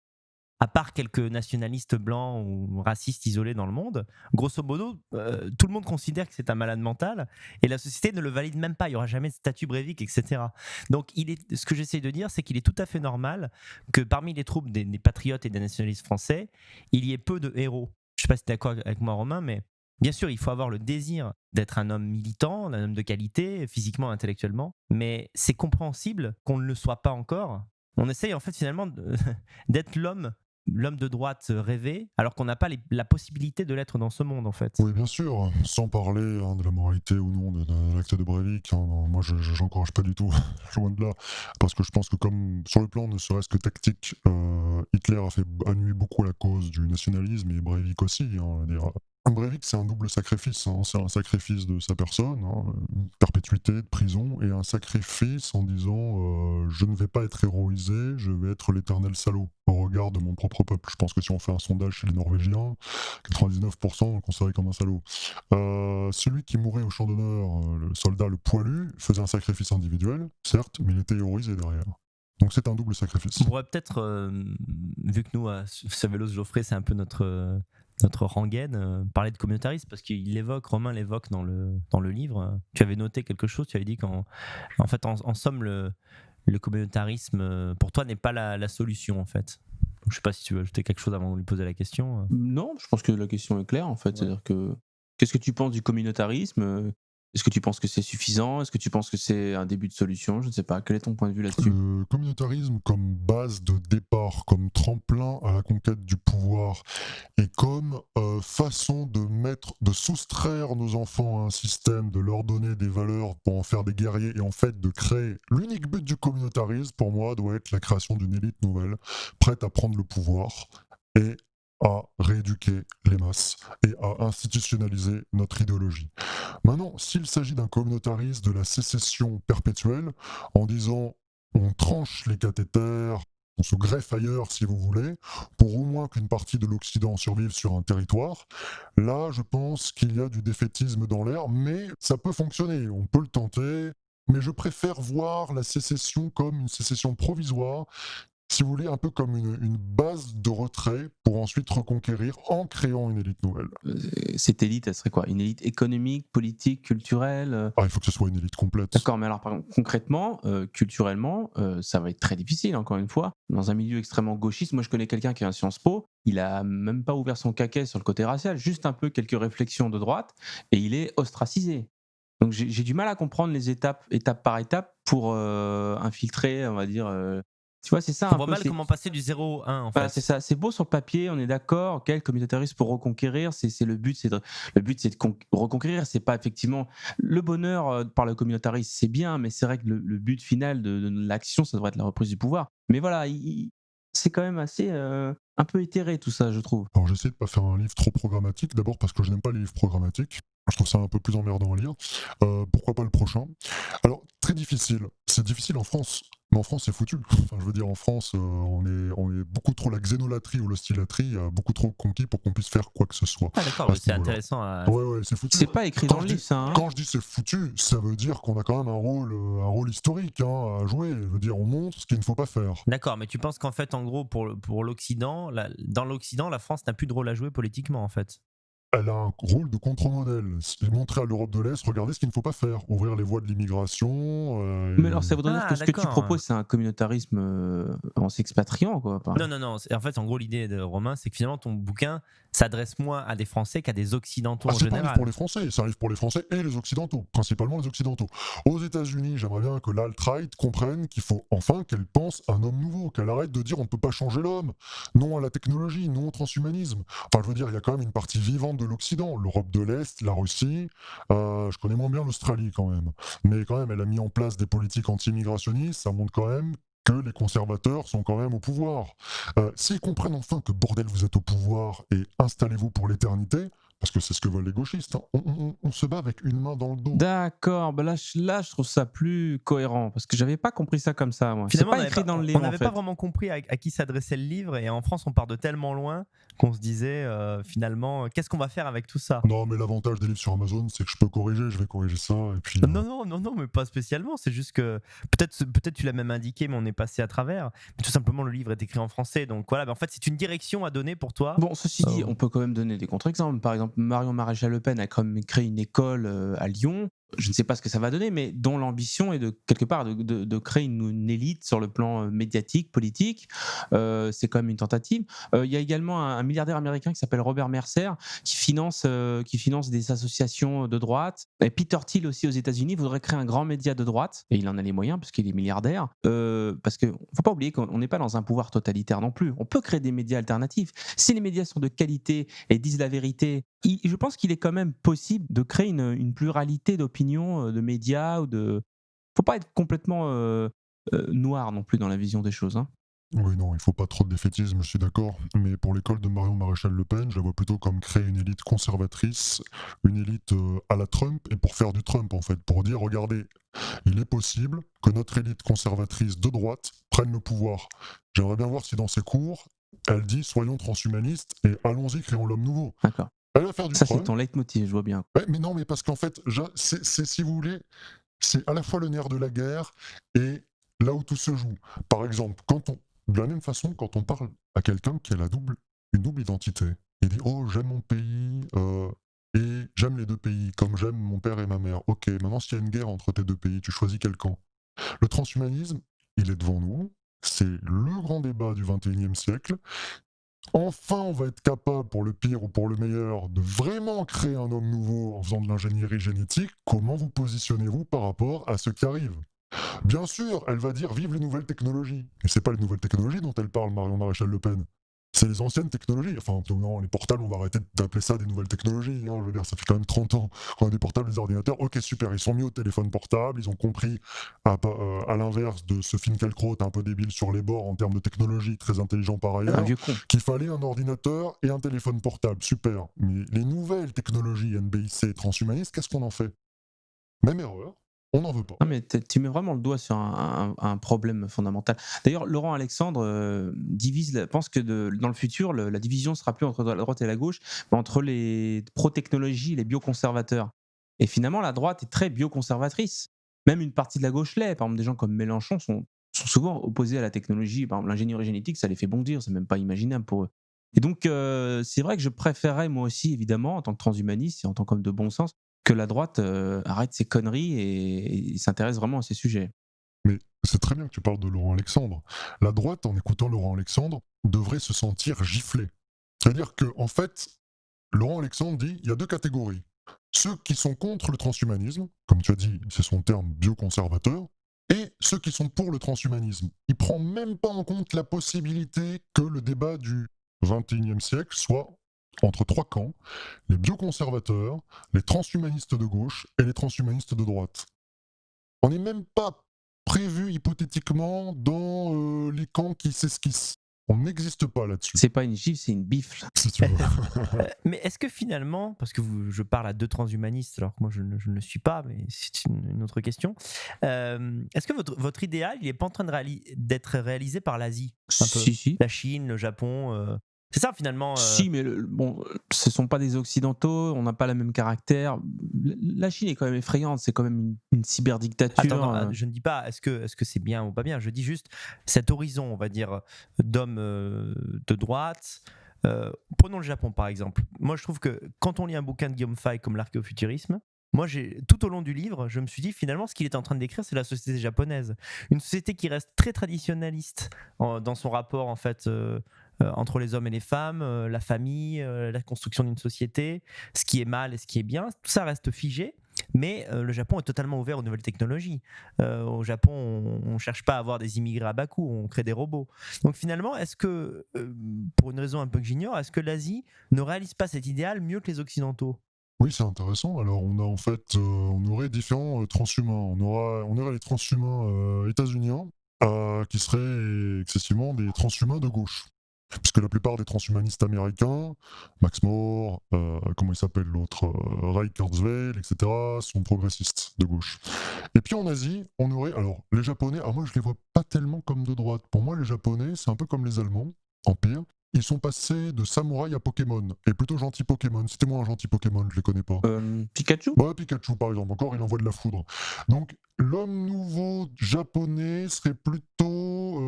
à part quelques nationalistes blancs ou racistes isolés dans le monde, grosso modo, tout le monde considère que c'est un malade mental et la société ne le valide même pas. Il n'y aura jamais de statut Breivik, etc. Donc, ce que j'essaie de dire, c'est qu'il est tout à fait normal que parmi les troupes des patriotes et des nationalistes français, il y ait peu de héros. Je ne sais pas si tu es d'accord avec moi, Romain, mais bien sûr, il faut avoir le désir d'être un homme militant, un homme de qualité, physiquement, intellectuellement, mais c'est compréhensible qu'on ne le soit pas encore. On essaye en fait finalement d'être l'homme de droite rêvé, alors qu'on n'a pas la possibilité de l'être dans ce monde en fait. Oui, bien sûr, sans parler de la moralité ou non de l'acte de Breivik, non, moi je n'encourage pas du tout, loin de là, parce que je pense que comme sur le plan ne serait-ce que tactique, Hitler a nuit beaucoup à la cause du nationalisme et Breivik aussi. Breivik, c'est un double sacrifice, c'est un sacrifice de sa personne, une perpétuité de prison, et un sacrifice en disant je ne vais pas être héroïsé, je vais être l'éternel salaud au regard de mon propre peuple. Je pense que si on fait un sondage chez les Norvégiens, 99% le considéraient comme un salaud. Celui qui mourait au champ d'honneur, le soldat, le poilu, faisait un sacrifice individuel, certes, mais il était héroïsé derrière. Donc c'est un double sacrifice. On pourrait peut-être, vu que nous, à Savelos Geoffrey, c'est un peu notre rengaine, parler de communautarisme, parce Romain l'évoque dans le livre. Tu avais noté quelque chose, tu avais dit qu'en fait, en somme, le communautarisme, pour toi, n'est pas la solution, en fait. Je ne sais pas si tu veux ajouter quelque chose avant de lui poser la question. Non, je pense que la question est claire, en fait. Ouais. C'est-à-dire que, qu'est-ce que tu penses du communautarisme ? Est-ce que tu penses que c'est suffisant ? Est-ce que tu penses que c'est un début de solution ? Je ne sais pas. Quel est ton point de vue là-dessus ? Le communautarisme comme base de départ, comme tremplin à la conquête du pouvoir et comme façon de soustraire nos enfants à un système, de leur donner des valeurs pour en faire des guerriers et en fait de créer... L'unique but du communautarisme, pour moi, doit être la création d'une élite nouvelle, prête à prendre le pouvoir et à rééduquer les masses et à institutionnaliser notre idéologie. Maintenant, s'il s'agit d'un communautarisme de la sécession perpétuelle, en disant on tranche les cathéters, on se greffe ailleurs si vous voulez, pour au moins qu'une partie de l'Occident survive sur un territoire, là je pense qu'il y a du défaitisme dans l'air, mais ça peut fonctionner, on peut le tenter, mais je préfère voir la sécession comme une sécession provisoire, si vous voulez, un peu comme une base de retrait pour ensuite reconquérir en créant une élite nouvelle. Cette élite, elle serait quoi ? Une élite économique, politique, culturelle ? Il faut que ce soit une élite complète. D'accord, mais alors par exemple, concrètement, culturellement, ça va être très difficile, encore une fois. Dans un milieu extrêmement gauchiste, moi je connais quelqu'un qui est à Sciences Po, il a même pas ouvert son caquet sur le côté racial, juste un peu quelques réflexions de droite, et il est ostracisé. Donc j'ai du mal à comprendre les étapes par étape pour infiltrer, on va dire... Tu vois, c'est ça On un voit peu. mal comment passer du 0 au 1 en Voilà, fait. c'est ça. C'est beau sur le papier, on est d'accord. Ok, le communautarisme pour reconquérir, c'est le but, c'est de reconquérir. C'est pas effectivement le bonheur par le communautarisme, c'est bien, mais c'est vrai que le but final de l'action, ça devrait être la reprise du pouvoir. Mais voilà, c'est quand même assez un peu éthéré tout ça, je trouve. Alors j'essaie de pas faire un livre trop programmatique, d'abord parce que je n'aime pas les livres programmatiques. Je trouve ça un peu plus emmerdant à lire. Pourquoi pas le prochain? Alors, très difficile. C'est difficile en France. Mais en France, c'est foutu. Enfin, je veux dire, en France, on est beaucoup trop la xénolatrie ou l'hostilatrie, beaucoup trop conquis pour qu'on puisse faire quoi que ce soit. Ah d'accord, À ce c'est niveau-là. intéressant à... Ouais, c'est foutu. C'est pas écrit Quand dans le je livre, dis- ça. Hein. Quand je dis c'est foutu, ça veut dire qu'on a quand même un rôle historique à jouer. Je veux dire, on montre ce qu'il ne faut pas faire. D'accord, mais tu penses qu'en fait, en gros, pour l'Occident, dans l'Occident, la France n'a plus de rôle à jouer politiquement, en fait. Elle a un rôle de contre-modèle. C'est montrer à l'Europe de l'Est, regardez ce qu'il ne faut pas faire. Ouvrir les voies de l'immigration. Mais alors, ça voudrait dire que ce que tu d'accord. proposes, c'est un communautarisme en s'expatriant, quoi. Non. En fait, en gros, l'idée de Romain, c'est que finalement, ton bouquin s'adresse moins à des Français qu'à des Occidentaux en C'est pas un livre général. pour les Français, c'est un livre pour les Français et les Occidentaux, principalement les Occidentaux. Aux États-Unis, j'aimerais bien que l'alt-right comprenne qu'il faut enfin qu'elle pense un homme nouveau, qu'elle arrête de dire on ne peut pas changer l'homme, non à la technologie, non au transhumanisme. Enfin, je veux dire, il y a quand même une partie vivante de l'Occident, l'Europe de l'Est, la Russie. Je connais moins bien l'Australie quand même, mais quand même, elle a mis en place des politiques anti-immigrationnistes. Ça montre quand même que les conservateurs sont quand même au pouvoir. S'ils comprennent enfin que bordel, vous êtes au pouvoir et installez-vous pour l'éternité, parce que c'est ce que veulent les gauchistes, hein, on se bat avec une main dans le dos. D'accord, bah je trouve ça plus cohérent parce que j'avais pas compris ça comme ça. Moi, c'est Finalement, pas écrit dans le livre. on n'avait en fait. pas vraiment compris à qui s'adressait le livre, et en France, on part de tellement loin qu'on se disait finalement, qu'est-ce qu'on va faire avec tout ça? Non, mais l'avantage des livres sur Amazon, c'est que je peux corriger, je vais corriger ça, et puis... Non, mais pas spécialement. C'est juste que peut-être tu l'as même indiqué, mais on est passé à travers. Mais tout simplement, le livre est écrit en français, donc voilà. Mais en fait, c'est une direction à donner pour toi. Bon, ceci dit, on peut quand même donner des contre-exemples. Par exemple, Marion Maréchal Le Pen a quand même créé une école à Lyon. Je ne sais pas ce que ça va donner, mais dont l'ambition est de quelque part de créer une élite sur le plan médiatique, politique. C'est quand même une tentative. Il y a également un milliardaire américain qui s'appelle Robert Mercer qui finance des associations de droite. Et Peter Thiel aussi aux États-Unis voudrait créer un grand média de droite, et il en a les moyens parce qu'il est milliardaire. Parce qu'il ne faut pas oublier qu'on n'est pas dans un pouvoir totalitaire non plus. On peut créer des médias alternatifs. Si les médias sont de qualité et disent la vérité, je pense qu'il est quand même possible de créer une pluralité d'opinions, de médias. Faut pas être complètement noir non plus dans la vision des choses. Hein. Oui, non, il faut pas trop de défaitisme, je suis d'accord. Mais pour l'école de Marion Maréchal Le Pen, je la vois plutôt comme créer une élite conservatrice, une élite à la Trump, et pour faire du Trump en fait, pour dire, regardez, il est possible que notre élite conservatrice de droite prenne le pouvoir. J'aimerais bien voir si dans ses cours, elle dit, soyons transhumanistes et allons-y, créons l'homme nouveau. D'accord. Elle va faire du Ça, Trump. c'est ton leitmotiv, je vois bien. Ouais, mais non, mais parce qu'en fait, si vous voulez, c'est à la fois le nerf de la guerre et là où tout se joue. Par exemple, de la même façon, quand on parle à quelqu'un qui a une double identité, il dit oh j'aime mon pays et j'aime les deux pays comme j'aime mon père et ma mère. Ok, maintenant s'il y a une guerre entre tes deux pays, tu choisis quel camp? Le transhumanisme, il est devant nous. C'est le grand débat du XXIe siècle. Enfin, on va être capable, pour le pire ou pour le meilleur, de vraiment créer un homme nouveau en faisant de l'ingénierie génétique. Comment vous positionnez-vous par rapport à ce qui arrive? Bien sûr, elle va dire vive les nouvelles technologies. Mais c'est pas les nouvelles technologies dont elle parle, Marion Maréchal Le Pen. C'est les anciennes technologies. Enfin, non, les portables, on va arrêter d'appeler ça des nouvelles technologies. Hein. Je veux dire, ça fait quand même 30 ans qu'on a des portables, des ordinateurs. Ok, super, ils sont mis au téléphone portable. Ils ont compris, à l'inverse de ce Finkielkraut un peu débile sur les bords en termes de technologie, très intelligent par Un ailleurs, vieux con. qu'il fallait un ordinateur et un téléphone portable. Super. Mais les nouvelles technologies NBIC transhumanistes, qu'est-ce qu'on en fait? Même erreur. On n'en veut pas. Non, mais tu mets vraiment le doigt sur un problème fondamental. D'ailleurs, Laurent Alexandre pense que dans le futur, la division sera plus entre la droite et la gauche, mais entre les pro-technologie et les bioconservateurs. Et finalement, la droite est très bioconservatrice. Même une partie de la gauche l'est. Par exemple, des gens comme Mélenchon sont souvent opposés à la technologie. Par exemple, l'ingénierie génétique, ça les fait bondir. C'est même pas imaginable pour eux. Et donc, c'est vrai que je préférerais, moi aussi, évidemment, en tant que transhumaniste et en tant qu'homme de bon sens, que la droite arrête ses conneries et s'intéresse vraiment à ces sujets. Mais c'est très bien que tu parles de Laurent Alexandre. La droite, en écoutant Laurent Alexandre, devrait se sentir giflée. C'est-à-dire que, en fait, Laurent Alexandre dit il y a deux catégories. Ceux qui sont contre le transhumanisme, comme tu as dit, c'est son terme bioconservateur, et ceux qui sont pour le transhumanisme. Il ne prend même pas en compte la possibilité que le débat du XXIe siècle soit entre trois camps, les bioconservateurs, les transhumanistes de gauche et les transhumanistes de droite. On n'est même pas prévu hypothétiquement dans les camps qui s'esquissent. On n'existe pas là-dessus, C'est pas une gifle, c'est une bifle. si tu veux. Mais est-ce que finalement, parce que je parle à deux transhumanistes alors que moi je ne le suis pas, mais c'est une autre question, est-ce que votre idéal il n'est pas en train d'être réalisé par l'Asie un peu? Si. La Chine, le Japon, c'est ça finalement. Si, mais bon, ce sont pas des occidentaux, on n'a pas le même caractère. La Chine est quand même effrayante, c'est quand même une cyberdictature. Attends, non, je ne dis pas est-ce que c'est bien ou pas bien, je dis juste cet horizon, on va dire, d'hommes de droite. Prenons le Japon par exemple. Moi je trouve que quand on lit un bouquin de Guillaume Fay comme l'archéofuturisme, moi tout au long du livre, je me suis dit finalement ce qu'il est en train de décrire c'est la société japonaise. Une société qui reste très traditionnaliste dans son rapport en fait entre les hommes et les femmes, la famille, la construction d'une société, ce qui est mal et ce qui est bien, tout ça reste figé. Mais le Japon est totalement ouvert aux nouvelles technologies. Au Japon, on ne cherche pas à avoir des immigrés à bas coût, on crée des robots. Donc finalement, est-ce que, pour une raison un peu que j'ignore, est-ce que l'Asie ne réalise pas cet idéal mieux que les Occidentaux? Oui, c'est intéressant. Alors, on a en fait, on aurait différents transhumains. On aurait les transhumains états-uniens qui seraient excessivement des transhumains de gauche. Puisque la plupart des transhumanistes américains, Max More, comment il s'appelle l'autre, Ray Kurzweil, etc., sont progressistes de gauche. Et puis en Asie, on aurait, alors les Japonais, alors moi je les vois pas tellement comme de droite. Pour moi, les Japonais, c'est un peu comme les Allemands, Empire. Ils sont passés de samouraï à Pokémon, et plutôt gentil Pokémon. C'était moi un gentil Pokémon, je les connais pas. Pikachu. Ouais, Pikachu par exemple, encore il envoie de la foudre. Donc l'homme nouveau japonais serait plutôt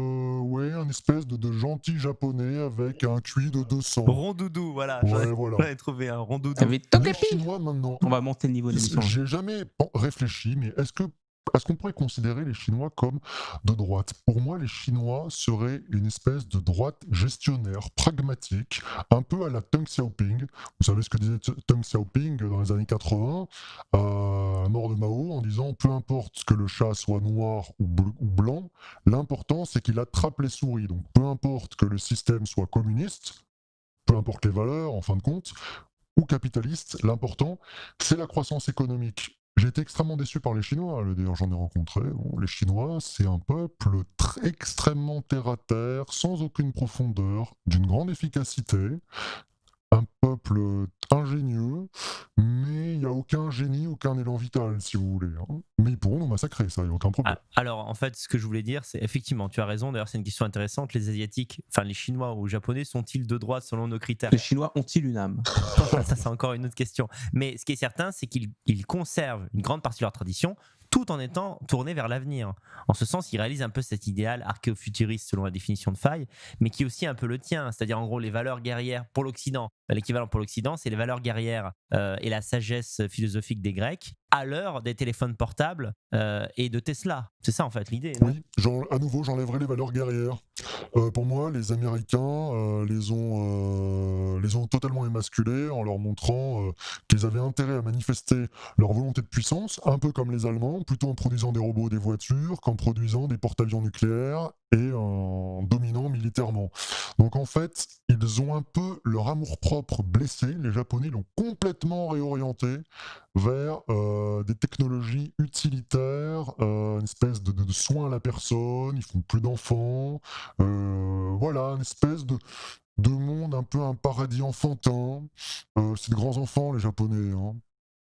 ouais, un espèce de gentil japonais avec un QI de 200. Rondoudou, voilà. Ouais, voilà. J'en ai trouvé un rondoudou. Avec Les Togepi. Chinois maintenant, On va monter le niveau de l'émission. j'ai jamais réfléchi, mais est-ce qu'on pourrait considérer les Chinois comme de droite? Pour moi, les Chinois seraient une espèce de droite gestionnaire, pragmatique, un peu à la Deng Xiaoping. Vous savez ce que disait Deng Xiaoping dans les années 80, à mort de Mao, en disant peu importe que le chat soit noir ou blanc, l'important c'est qu'il attrape les souris. Donc peu importe que le système soit communiste, peu importe les valeurs en fin de compte, ou capitaliste, l'important c'est la croissance économique. J'ai été extrêmement déçu par les Chinois, d'ailleurs j'en ai rencontré. Bon, les Chinois, c'est un peuple extrêmement terre à terre, sans aucune profondeur, d'une grande efficacité, un peuple ingénieux, mais il n'y a aucun génie, aucun élan vital, si vous voulez. Hein. Mais ils pourront nous massacrer, ça, il n'y a aucun problème. Alors, en fait, ce que je voulais dire, c'est effectivement, tu as raison. D'ailleurs, c'est une question intéressante. Les Asiatiques, enfin les Chinois ou Japonais, sont-ils de droite selon nos critères? Les Chinois ont-ils une âme? Ça, c'est encore une autre question. Mais ce qui est certain, c'est qu'ils conservent une grande partie de leur tradition tout en étant tournés vers l'avenir. En ce sens, ils réalisent un peu cet idéal archéofuturiste selon la définition de Faye, mais qui est aussi un peu le tien, c'est-à-dire en gros les valeurs guerrières pour l'Occident. L'équivalent pour l'Occident, c'est les valeurs guerrières et la sagesse philosophique des Grecs à l'heure des téléphones portables et de Tesla. C'est ça en fait l'idée. Oui, à nouveau, j'enlèverai les valeurs guerrières. Pour moi, les Américains les ont totalement émasculés en leur montrant qu'ils avaient intérêt à manifester leur volonté de puissance, un peu comme les Allemands, plutôt en produisant des robots, des voitures, qu'en produisant des porte-avions nucléaires et en dominant militairement. Donc en fait, ils ont un peu leur amour-propre blessé, les Japonais l'ont complètement réorienté vers des technologies utilitaires, une espèce de soin à la personne, ils font plus d'enfants, voilà, une espèce de monde, un peu un paradis enfantin. C'est de grands enfants les Japonais, hein.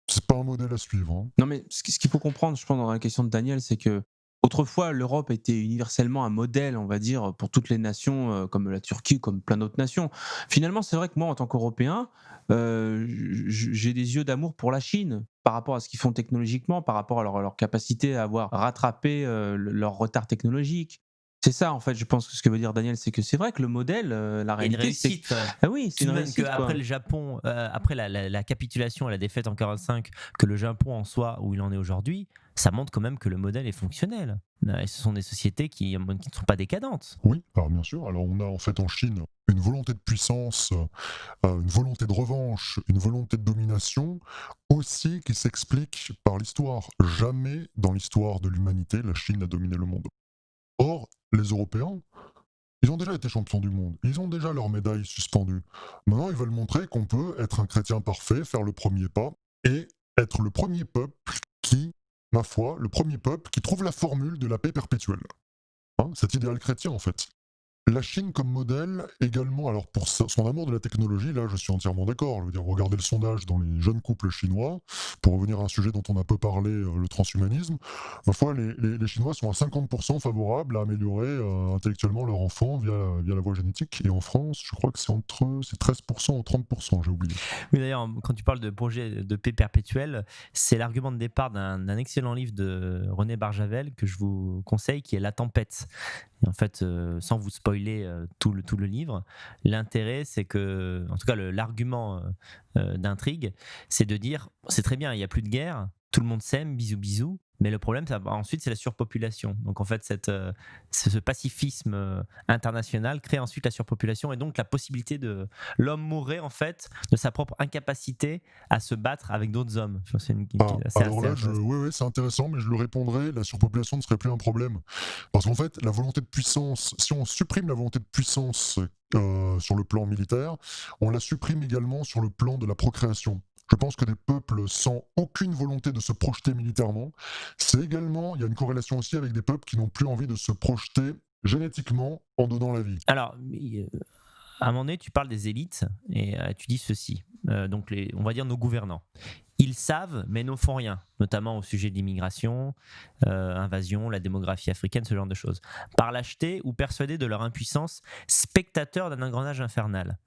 C'est pas un modèle à suivre. Hein. Non, mais ce qu'il faut comprendre, je pense, dans la question de Daniel, c'est que autrefois, l'Europe était universellement un modèle, on va dire, pour toutes les nations, comme la Turquie, comme plein d'autres nations. Finalement, c'est vrai que moi, en tant qu'Européen, j'ai des yeux d'amour pour la Chine par rapport à ce qu'ils font technologiquement, par rapport à leur capacité à avoir rattrapé leur retard technologique. C'est ça, en fait, je pense que ce que veut dire Daniel, c'est que c'est vrai que le modèle, la Il y a une réalité, c'est réussite quand même. ah oui, c'est Tout une de même réussite, qu'après quoi. le Japon, après la capitulation et la défaite en 45, que le Japon en soit où il en est aujourd'hui, ça montre quand même que le modèle est fonctionnel. Et ce sont des sociétés qui ne sont pas décadentes. Oui, alors bien sûr. Alors on a en fait en Chine une volonté de puissance, une volonté de revanche, une volonté de domination aussi qui s'explique par l'histoire. Jamais dans l'histoire de l'humanité, la Chine n'a dominé le monde. Or, les Européens, ils ont déjà été champions du monde, ils ont déjà leur médaille suspendue. Maintenant, ils veulent montrer qu'on peut être un chrétien parfait, faire le premier pas, et être le premier peuple qui, ma foi, le premier peuple qui trouve la formule de la paix perpétuelle. Hein, cet idéal chrétien, en fait. La Chine comme modèle également, alors pour son amour de la technologie, là je suis entièrement d'accord. Je veux dire, regardez le sondage dans les jeunes couples chinois, pour revenir à un sujet dont on a peu parlé, le transhumanisme. Ma foi, les Chinois sont à 50% favorables à améliorer intellectuellement leur enfant via la voie génétique. Et en France, je crois que c'est 13% ou 30%, j'ai oublié. Oui, d'ailleurs, quand tu parles de projet de paix perpétuelle, c'est l'argument de départ d'un excellent livre de René Barjavel que je vous conseille, qui est La Tempête. Et en fait, sans vous spoiler tout le livre, l'intérêt, c'est que, en tout cas, l'argument d'intrigue, c'est de dire, c'est très bien, il n'y a plus de guerre, tout le monde s'aime, bisous bisous, mais le problème, ensuite, c'est la surpopulation. Donc, en fait, ce pacifisme international crée ensuite la surpopulation et donc la possibilité de l'homme mourrait en fait de sa propre incapacité à se battre avec d'autres hommes. C'est Alors là, oui, c'est intéressant, mais je le répondrai, la surpopulation ne serait plus un problème. Parce qu'en fait, la volonté de puissance, si on supprime la volonté de puissance sur le plan militaire, on la supprime également sur le plan de la procréation. Je pense que des peuples sans aucune volonté de se projeter militairement, il y a une corrélation aussi avec des peuples qui n'ont plus envie de se projeter génétiquement en donnant la vie. Alors, à un moment donné, tu parles des élites et tu dis ceci. Donc, on va dire nos gouvernants. Ils savent, mais ne font rien, notamment au sujet de l'immigration, invasion, la démographie africaine, ce genre de choses. Par lâcheté ou persuadés de leur impuissance, spectateurs d'un engrenage infernal.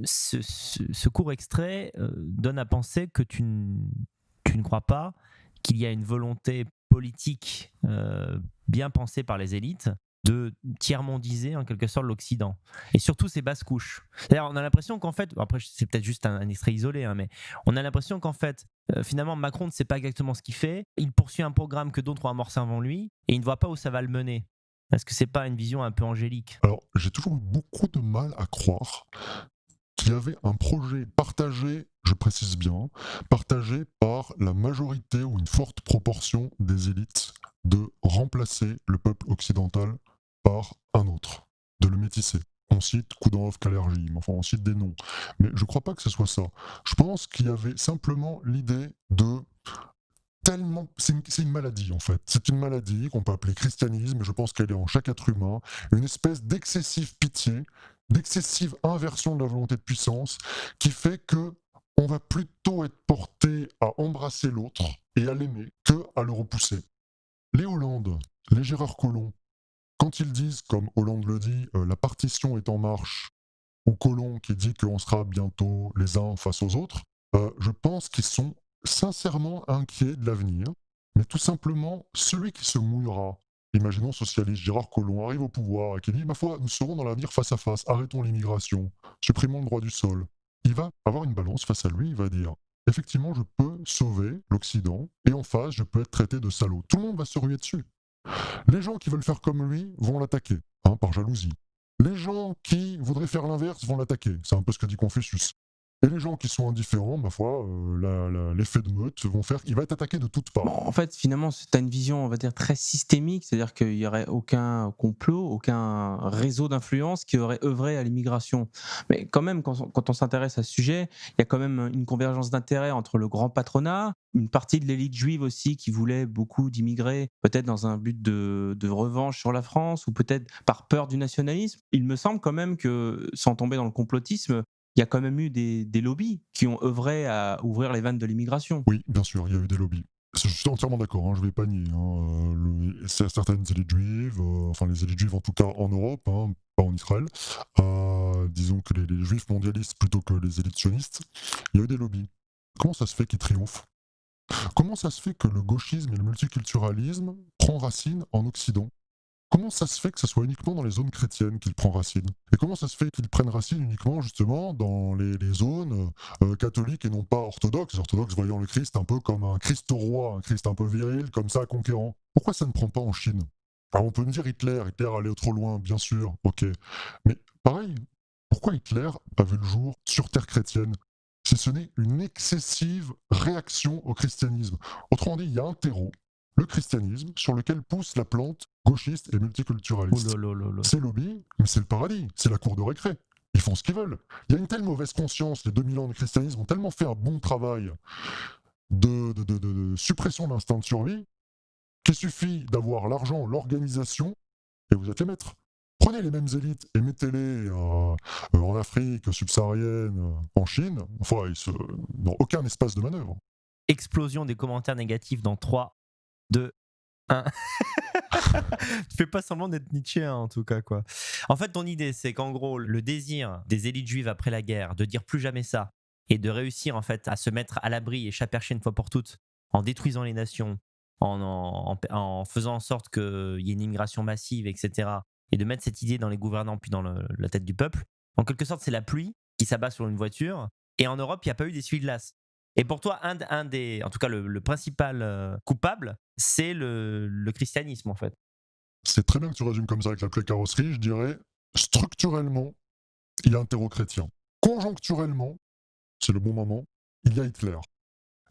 Ce court extrait donne à penser que tu ne crois pas qu'il y a une volonté politique bien pensée par les élites de tiers-mondiser en quelque sorte l'Occident et surtout ses basses couches. D'ailleurs, on a l'impression qu'en fait, après c'est peut-être juste un extrait isolé, hein, mais on a l'impression qu'en fait, finalement, Macron ne sait pas exactement ce qu'il fait. Il poursuit un programme que d'autres ont amorcé avant lui et il ne voit pas où ça va le mener. Est-ce que c'est pas une vision un peu angélique ? Alors, j'ai toujours eu beaucoup de mal à croire qu'il y avait un projet partagé, je précise bien, partagé par la majorité ou une forte proportion des élites de remplacer le peuple occidental par un autre, de le métisser. On cite Koudanov, Kalergi, enfin on cite des noms. Mais je ne crois pas que ce soit ça. Je pense qu'il y avait simplement l'idée de tellement... C'est une maladie en fait. C'est une maladie qu'on peut appeler christianisme, et je pense qu'elle est en chaque être humain. Une espèce d'excessive pitié, d'excessive inversion de la volonté de puissance, qui fait que on va plutôt être porté à embrasser l'autre et à l'aimer que à le repousser. Les Hollande, les Gérard Collomb, quand ils disent, comme Hollande le dit, la partition est en marche, ou Collomb qui dit qu'on sera bientôt les uns face aux autres, je pense qu'ils sont sincèrement inquiets de l'avenir, mais tout simplement, celui qui se mouillera, imaginons socialiste, Gérard Collomb arrive au pouvoir et qui dit, ma foi, nous serons dans l'avenir face à face, arrêtons l'immigration, supprimons le droit du sol. Il va avoir une balance face à lui, il va dire, effectivement, je peux sauver l'Occident, et en face, je peux être traité de salaud. Tout le monde va se ruer dessus. Les gens qui veulent faire comme lui vont l'attaquer, par jalousie. Les gens qui voudraient faire l'inverse vont l'attaquer. C'est un peu ce que dit Confucius. Et les gens qui sont indifférents, ma foi, l'effet de meute vont faire qu'il va être attaqué de toutes parts. Bon, en fait, finalement, tu as une vision, on va dire, très systémique, c'est-à-dire qu'il n'y aurait aucun complot, aucun réseau d'influence qui aurait œuvré à l'immigration. Mais quand même, quand on s'intéresse à ce sujet, il y a quand même une convergence d'intérêts entre le grand patronat, une partie de l'élite juive aussi qui voulait beaucoup d'immigrés, peut-être dans un but de revanche sur la France, ou peut-être par peur du nationalisme. Il me semble quand même que, sans tomber dans le complotisme, il y a quand même eu des lobbies qui ont œuvré à ouvrir les vannes de l'immigration. Oui, bien sûr, il y a eu des lobbies. Je suis entièrement d'accord, je ne vais pas nier. Certaines élites juives, enfin les élites juives en tout cas en Europe, pas en Israël, disons que les juifs mondialistes plutôt que les élites sionistes, il y a eu des lobbies. Comment ça se fait qu'ils triomphent ? Comment ça se fait que le gauchisme et le multiculturalisme prend racine en Occident ? comment ça se fait que ce soit uniquement dans les zones chrétiennes qu'il prend racine? Et comment ça se fait qu'il prenne racine uniquement justement dans les zones catholiques et non pas orthodoxes? Les orthodoxes voyant le Christ un peu comme un Christ roi, un Christ un peu viril, comme ça, conquérant. Pourquoi ça ne prend pas en Chine? Alors on peut me dire Hitler allait trop loin, bien sûr, ok. Mais pareil, pourquoi Hitler a vu le jour sur terre chrétienne si ce n'est une excessive réaction au christianisme? Autrement dit, il y a un terreau, le christianisme, sur lequel pousse la plante gauchiste et Oh multiculturaliste. là là là là. C'est lobby, mais c'est le paradis, c'est la cour de récré. Ils font ce qu'ils veulent. Il y a une telle mauvaise conscience, les 2000 ans de christianisme ont tellement fait un bon travail de suppression de l'instinct de survie, qu'il suffit d'avoir l'argent, l'organisation, et vous êtes les maîtres. Prenez les mêmes élites et mettez-les en Afrique subsaharienne, en Chine, enfin, ils n'ont aucun espace de manœuvre. Explosion des commentaires négatifs dans 3, 2, 1. Tu fais pas semblant d'être Nietzschéen en tout cas, quoi. En fait, ton idée, c'est qu'en gros, le désir des élites juives après la guerre de dire plus jamais ça et de réussir en fait à se mettre à l'abri et chapercher une fois pour toutes en détruisant les nations, en faisant en sorte qu'il y ait une immigration massive, etc. Et de mettre cette idée dans les gouvernants puis dans la tête du peuple. En quelque sorte, c'est la pluie qui s'abat sur une voiture. Et en Europe, il n'y a pas eu d'essuie-glace. Et pour toi, un des, en tout cas le principal coupable, c'est le christianisme en fait. C'est très bien que tu résumes comme ça avec la plaie carrosserie, je dirais, structurellement, il y a un terreau chrétien. Conjoncturellement, c'est le bon moment, il y a Hitler.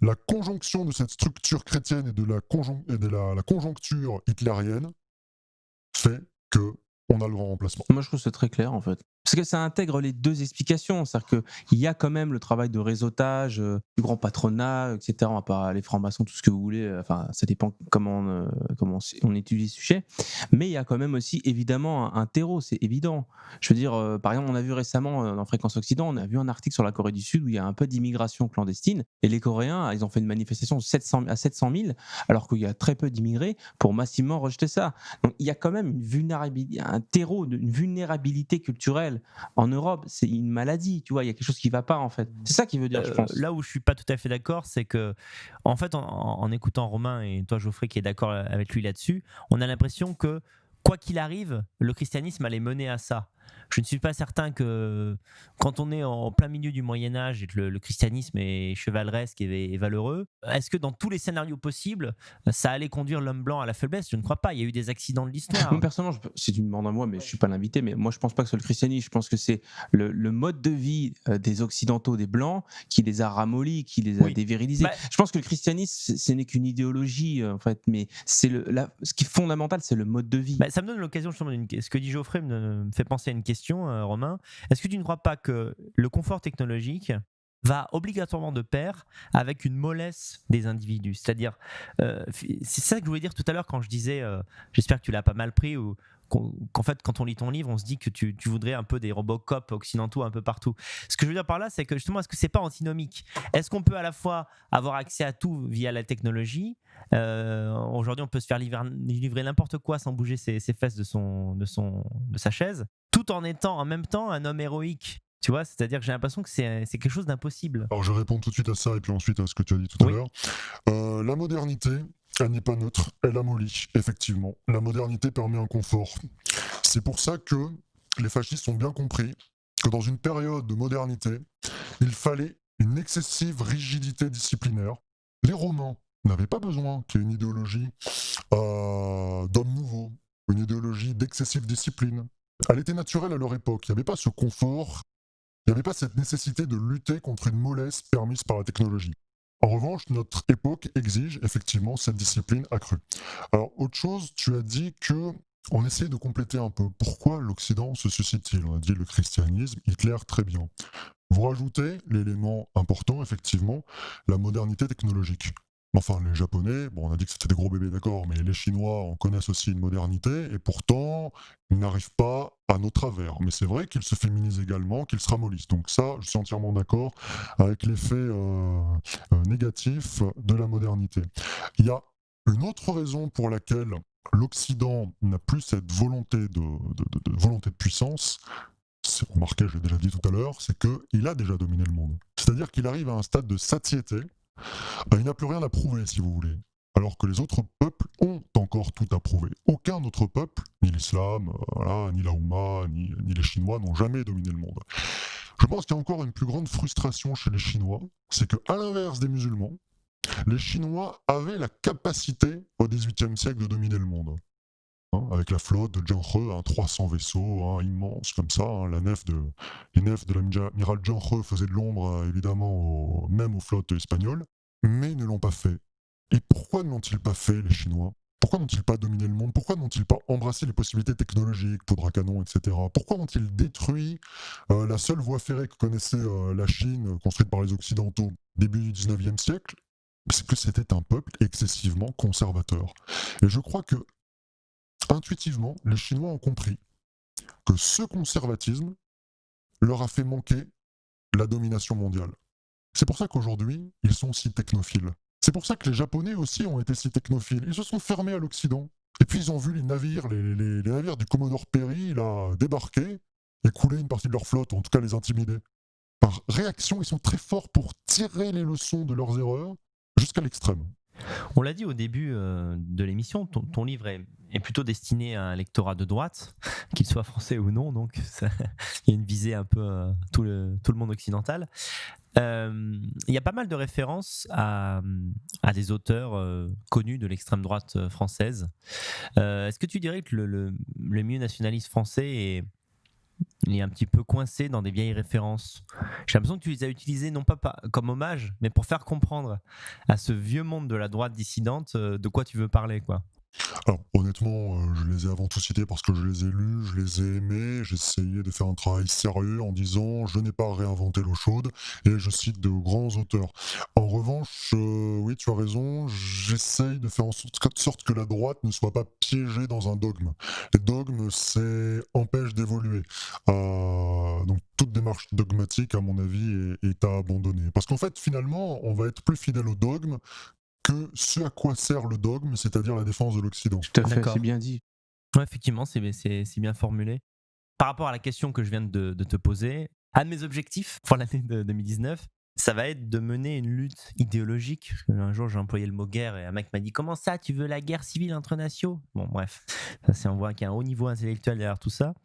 La conjonction de cette structure chrétienne et de la conjoncture hitlérienne fait que on a le grand remplacement. Moi, je trouve que c'est très clair, en fait. Parce que ça intègre les deux explications. C'est-à-dire qu'il y a quand même le travail de réseautage, du grand patronat, etc. On va pas aller franc-maçon, tout ce que vous voulez. Enfin, ça dépend comment on utilise ce sujet. Mais il y a quand même aussi, évidemment, un terreau, c'est évident. Je veux dire, par exemple, on a vu récemment, dans Fréquence Occident, on a vu un article sur la Corée du Sud où il y a un peu d'immigration clandestine. Et les Coréens, ils ont fait une manifestation à 700 000, alors qu'il y a très peu d'immigrés, pour massivement rejeter ça. Donc, il y a quand même une vulnérabilité, un terreau, une vulnérabilité culturelle en Europe. C'est une maladie, tu vois, il y a quelque chose qui ne va pas en fait. C'est ça qui veut dire, je pense. Là où je ne suis pas tout à fait d'accord, c'est que, en fait, en écoutant Romain et toi, Geoffrey, qui est d'accord avec lui là-dessus, on a l'impression que, quoi qu'il arrive, le christianisme allait mener à ça. Je ne suis pas certain que quand on est en plein milieu du Moyen-Âge et que le christianisme est chevaleresque et valeureux, est-ce que dans tous les scénarios possibles, ça allait conduire l'homme blanc à la faiblesse? Je ne crois pas. Il y a eu des accidents de l'histoire. Moi, personnellement, si tu me demandes à moi, mais je ne suis pas l'invité, mais moi, je ne pense pas que c'est le christianisme. Je pense que c'est le mode de vie des Occidentaux, des Blancs, qui les a ramollis, qui les a dévirilisés. Je pense que le christianisme, ce n'est qu'une idéologie, en fait, mais c'est ce qui est fondamental, c'est le mode de vie. Ça me donne l'occasion, justement, ce que dit Geoffrey me fait penser à une question, Romain. Est-ce que tu ne crois pas que le confort technologique va obligatoirement de pair avec une mollesse des individus? C'est-à-dire, c'est ça que je voulais dire tout à l'heure quand je disais, j'espère que tu l'as pas mal pris, ou qu'en fait, quand on lit ton livre, on se dit que tu voudrais un peu des Robocop occidentaux un peu partout. Ce que je veux dire par là, c'est que justement, est-ce que c'est pas antinomique? Est-ce qu'on peut à la fois avoir accès à tout via la technologie? Aujourd'hui, on peut se faire livrer n'importe quoi sans bouger ses fesses de sa chaise, tout en étant en même temps un homme héroïque. Tu vois, c'est-à-dire que j'ai l'impression que c'est quelque chose d'impossible. Alors je réponds tout de suite à ça et puis ensuite à ce que tu as dit tout à l'heure. La modernité, elle n'est pas neutre, elle amollit, effectivement. La modernité permet un confort. C'est pour ça que les fascistes ont bien compris que dans une période de modernité, il fallait une excessive rigidité disciplinaire. Les Romains n'avaient pas besoin qu'il y ait une idéologie d'homme nouveau, une idéologie d'excessive discipline. Elle était naturelle à leur époque, il n'y avait pas ce confort, il n'y avait pas cette nécessité de lutter contre une mollesse permise par la technologie. En revanche, notre époque exige effectivement cette discipline accrue. Alors, autre chose, tu as dit que on essayait de compléter un peu. Pourquoi l'Occident se suscite-t-il? On a dit le christianisme, Hitler, très bien. Vous rajoutez l'élément important, effectivement, la modernité technologique. Enfin, les Japonais, bon, on a dit que c'était des gros bébés, d'accord, mais les Chinois en connaissent aussi une modernité, et pourtant, ils n'arrivent pas à nos travers. Mais c'est vrai qu'ils se féminisent également, qu'ils se ramollissent. Donc ça, je suis entièrement d'accord avec l'effet négatif de la modernité. Il y a une autre raison pour laquelle l'Occident n'a plus cette volonté de puissance, remarquez, je l'ai déjà dit tout à l'heure, c'est qu'il a déjà dominé le monde. C'est-à-dire qu'il arrive à un stade de satiété. Il n'a plus rien à prouver, si vous voulez. Alors que les autres peuples ont encore encore tout à prouver. Aucun autre peuple, ni l'islam, voilà, ni la Houma, ni les Chinois, n'ont jamais dominé le monde. Je pense qu'il y a encore une plus grande frustration chez les Chinois, c'est qu'à l'inverse des musulmans, les Chinois avaient la capacité au XVIIIe siècle de dominer le monde. Avec la flotte de Zheng He, 300 vaisseaux, immenses comme ça. Les nefs de l'amiral Zheng He faisaient de l'ombre, évidemment, même aux flottes espagnoles, mais ils ne l'ont pas fait. Et pourquoi ne l'ont-ils pas fait, les Chinois ? Pourquoi n'ont-ils pas dominé le monde ? Pourquoi n'ont-ils pas embrassé les possibilités technologiques, poudre à canon, etc. Pourquoi ont-ils détruit la seule voie ferrée que connaissait la Chine, construite par les Occidentaux, début du 19e siècle ? C'est que c'était un peuple excessivement conservateur. Et je crois que, intuitivement, les Chinois ont compris que ce conservatisme leur a fait manquer la domination mondiale. C'est pour ça qu'aujourd'hui, ils sont si technophiles. C'est pour ça que les Japonais aussi ont été si technophiles. Ils se sont fermés à l'Occident. Et puis ils ont vu les navires du Commodore Perry là, débarquer et couler une partie de leur flotte, ou en tout cas les intimider. Par réaction, ils sont très forts pour tirer les leçons de leurs erreurs jusqu'à l'extrême. On l'a dit au début de l'émission, ton livre est plutôt destiné à un lectorat de droite, qu'il soit français ou non, donc il y a une visée un peu tout le monde occidental. Il y a pas mal de références à des auteurs connus de l'extrême droite française. Est-ce que tu dirais que le milieu nationaliste français est un petit peu coincé dans des vieilles références? J'ai l'impression que tu les as utilisées non pas comme hommage, mais pour faire comprendre à ce vieux monde de la droite dissidente de quoi tu veux parler, quoi. Alors honnêtement, je les ai avant tout cités parce que je les ai lus, je les ai aimés, j'ai essayé de faire un travail sérieux en disant je n'ai pas réinventé l'eau chaude et je cite de grands auteurs. En revanche, oui tu as raison, j'essaye de faire en sorte que la droite ne soit pas piégée dans un dogme. Les dogmes, empêchent d'évoluer. Donc toute démarche dogmatique, à mon avis, est à abandonner. Parce qu'en fait, finalement, on va être plus fidèle au dogme que ce à quoi sert le dogme, c'est-à-dire la défense de l'Occident. Tout à fait, D'accord. c'est bien dit. Ouais, effectivement, c'est bien formulé. Par rapport à la question que je viens de te poser, un de mes objectifs pour l'année de 2019, ça va être de mener une lutte idéologique. Un jour, j'ai employé le mot guerre et un mec m'a dit « Comment ça, tu veux la guerre civile entre nations ?» Bon, bref, on voit qu'il y a un haut niveau intellectuel derrière tout ça.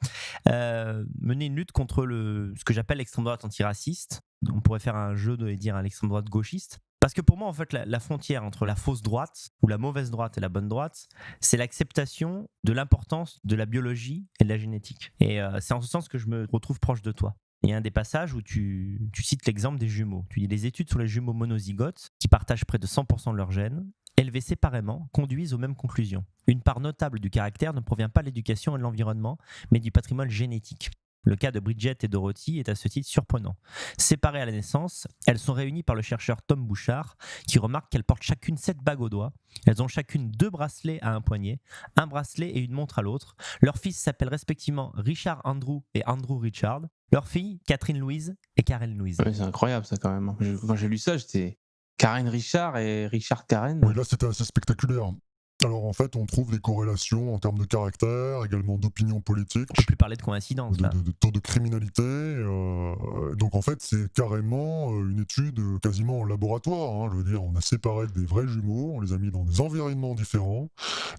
Mener une lutte contre ce que j'appelle l'extrême droite antiraciste. On pourrait faire un jeu et dire l'extrême droite gauchiste. Parce que pour moi, en fait, la frontière entre la fausse droite ou la mauvaise droite et la bonne droite, c'est l'acceptation de l'importance de la biologie et de la génétique. Et c'est en ce sens que je me retrouve proche de toi. Il y a un des passages où tu cites l'exemple des jumeaux. Tu dis les études sur les jumeaux monozygotes, qui partagent près de 100% de leurs gènes, élevés séparément, conduisent aux mêmes conclusions. Une part notable du caractère ne provient pas de l'éducation et de l'environnement, mais du patrimoine génétique. Le cas de Bridget et Dorothy est à ce titre surprenant. Séparées à la naissance, elles sont réunies par le chercheur Tom Bouchard, qui remarque qu'elles portent chacune 7 bagues au doigt. Elles ont chacune 2 bracelets à un poignet, un bracelet et une montre à l'autre. Leurs fils s'appellent respectivement Richard Andrew et Andrew Richard. Leurs filles, Catherine Louise et Karen Louise. Ouais, c'est incroyable ça quand même. Quand j'ai lu ça, j'étais Karen Richard et Richard Karen. Oui, là c'était assez spectaculaire. Alors en fait, on trouve des corrélations en termes de caractère, également d'opinion politique, On peut plus parler de coïncidence là. de taux de criminalité. Donc en fait, c'est carrément une étude quasiment en laboratoire. Je veux dire, on a séparé des vrais jumeaux, on les a mis dans des environnements différents.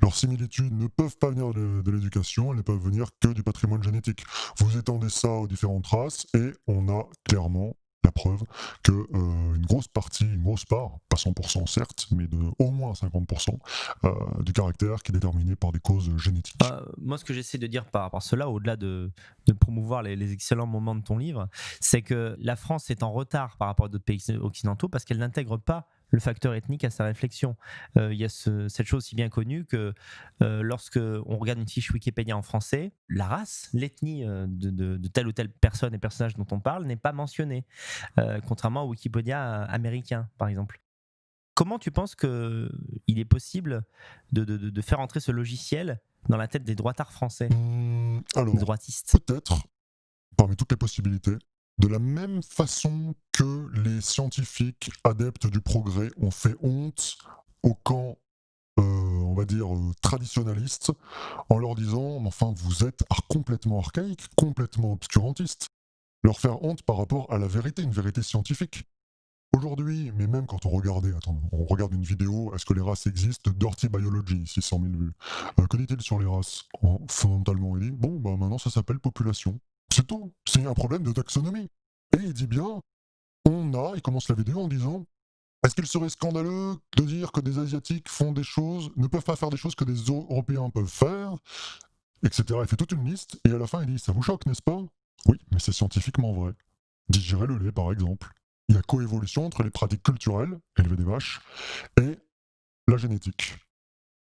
Leurs similitudes ne peuvent pas venir de l'éducation, elles ne peuvent venir que du patrimoine génétique. Vous étendez ça aux différentes races et on a clairement la preuve que une grosse part, pas 100% certes, mais de au moins 50% du caractère qui est déterminé par des causes génétiques. Moi, ce que j'essaie de dire par cela, au-delà de promouvoir les excellents moments de ton livre, c'est que la France est en retard par rapport à d'autres pays occidentaux parce qu'elle n'intègre pas le facteur ethnique à sa réflexion. Il y a cette chose si bien connue que lorsque on regarde une fiche Wikipédia en français, la race, l'ethnie de telle ou telle personne et personnage dont on parle n'est pas mentionnée, contrairement au Wikipédia américain, par exemple. Comment tu penses qu'il est possible de faire entrer ce logiciel dans la tête des droitards français, Alors, des droitistes? peut-être, parmi toutes les possibilités, de la même façon que les scientifiques adeptes du progrès ont fait honte au camp, on va dire, traditionnaliste, en leur disant « enfin, vous êtes complètement archaïque, complètement obscurantiste ». Leur faire honte par rapport à la vérité, une vérité scientifique. Aujourd'hui, mais même quand on regardait, attends, on regarde une vidéo, est-ce que les races existent? Dirty Biology, 600 000 vues. Que dit-il sur les races? Fondamentalement, il dit, bon, bah maintenant ça s'appelle population. C'est tout, c'est un problème de taxonomie. Et il dit bien, il commence la vidéo en disant, est-ce qu'il serait scandaleux de dire que des Asiatiques font des choses, ne peuvent pas faire des choses que des Européens peuvent faire, etc. Il fait toute une liste, et à la fin il dit, ça vous choque, n'est-ce pas? Oui, mais c'est scientifiquement vrai. Digérer le lait, par exemple. Il y a coévolution entre les pratiques culturelles, élever des vaches, et la génétique.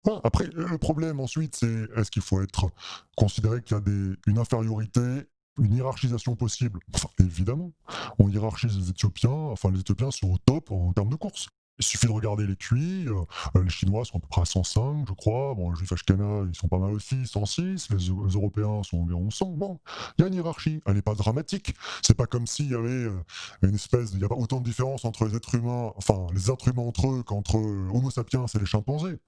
Voilà. Après, le problème ensuite, c'est est-ce qu'il faut être considéré qu'il y a une infériorité, une hiérarchisation possible? Enfin, évidemment. On hiérarchise les Éthiopiens sont au top en termes de course. Il suffit de regarder les QI, les Chinois sont à peu près à 105, je crois, bon, les Juifs Ashkénazes, ils sont pas mal aussi, 106, les Européens sont environ 100, bon, il y a une hiérarchie, elle n'est pas dramatique, c'est pas comme s'il y avait il n'y a pas autant de différence entre les êtres humains, enfin, les êtres humains entre eux qu'entre Homo sapiens et les chimpanzés.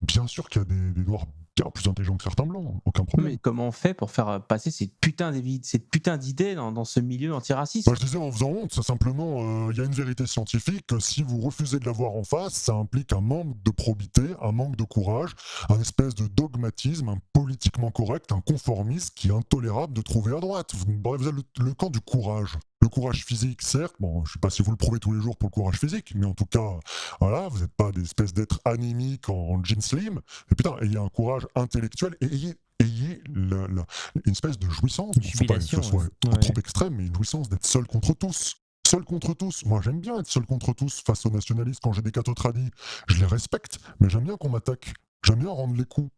Bien sûr qu'il y a des noirs bien plus intelligents que certains blancs, aucun problème. Mais comment on fait pour faire passer cette putain d'idée dans ce milieu antiraciste? Je disais en faisant honte, simplement, il y a une vérité scientifique, si vous refusez de la voir en face, ça implique un manque de probité, un manque de courage, un espèce de dogmatisme, un politiquement correct, un conformisme qui est intolérable de trouver à droite. Vous avez le camp du courage. Le courage physique, certes, bon, je sais pas si vous le prouvez tous les jours pour le courage physique, mais en tout cas, voilà, vous n'êtes pas des espèces d'êtres anémiques en jean slim, et putain, ayez un courage intellectuel, et ayez une espèce de jouissance, il ne faut pas que ce soit trop extrême, mais une jouissance d'être seul contre tous. Seul contre tous. Moi, j'aime bien être seul contre tous face aux nationalistes. Quand j'ai des cathos tradis, je les respecte, mais j'aime bien qu'on m'attaque. J'aime bien rendre les coups.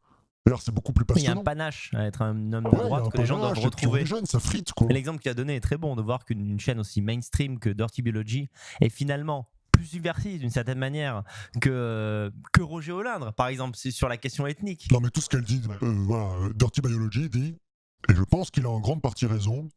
D'ailleurs, c'est beaucoup plus passionnant. Il y a un panache à être un homme de droite que les gens doivent retrouver. Les jeunes, ça frite, quoi. L'exemple qu'il a donné est très bon, de voir qu'une chaîne aussi mainstream que Dirty Biology est finalement plus subversive d'une certaine manière que Roger Olindre, par exemple, c'est sur la question ethnique. Non, mais tout ce qu'elle dit, voilà, Dirty Biology dit, et je pense qu'il a en grande partie raison,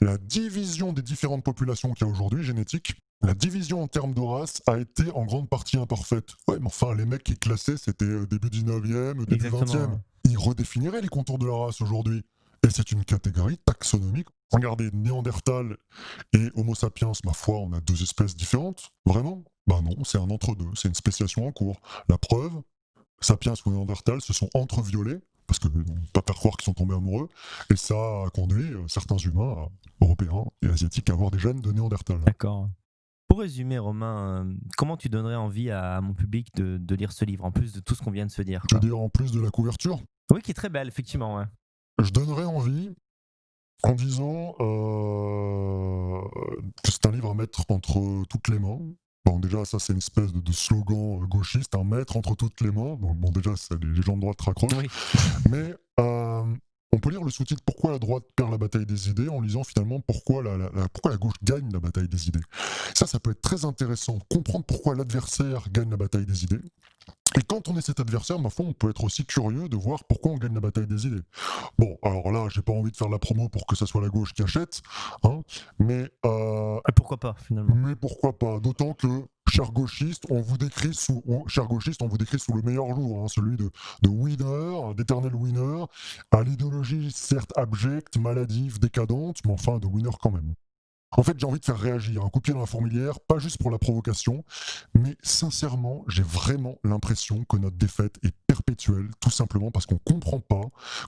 la division des différentes populations qu'il y a aujourd'hui, génétiques, la division en termes de race a été en grande partie imparfaite. Ouais, mais enfin, les mecs qui classaient, c'était début 19e, début 20e. Ils redéfiniraient les contours de la race aujourd'hui. Et c'est une catégorie taxonomique. Regardez, Néandertal et Homo sapiens, ma foi, on a deux espèces différentes. Vraiment? Bah non, c'est un entre-deux, c'est une spéciation en cours. La preuve, Sapiens ou Néandertal se sont entreviolés, parce que on peut pas faire croire qu'ils sont tombés amoureux, et ça a conduit certains humains, européens et asiatiques, à avoir des gènes de Néandertal. D'accord. Pour résumer, Romain, comment tu donnerais envie à mon public de lire ce livre, en plus de tout ce qu'on vient de se dire? Je veux dire, en plus de la couverture? Oui, qui est très belle, effectivement. Ouais. Je donnerais envie en disant que c'est un livre à mettre entre toutes les mains. Bon, déjà, ça, c'est une espèce de slogan gauchiste, un mettre entre toutes les mains. Donc, bon, déjà, les gens de droite raccrochent. Oui. Mais on peut lire le sous-titre Pourquoi la droite perd la bataille des idées en lisant finalement pourquoi la gauche gagne la bataille des idées. Ça peut être très intéressant. Comprendre pourquoi l'adversaire gagne la bataille des idées. Et quand on est cet adversaire, ma foi, on peut être aussi curieux de voir pourquoi on gagne la bataille des idées. Bon, alors là, j'ai pas envie de faire la promo pour que ça soit la gauche qui achète, hein, mais pourquoi pas, finalement. Mais pourquoi pas, d'autant que, chers gauchistes, on vous décrit sous le meilleur jour, hein, celui de winner, d'éternel winner, à l'idéologie certes abjecte, maladive, décadente, mais enfin de winner quand même. En fait, j'ai envie de faire réagir, un coup de pied dans la fourmilière, pas juste pour la provocation, mais sincèrement, j'ai vraiment l'impression que notre défaite est perpétuelle, tout simplement parce qu'on comprend pas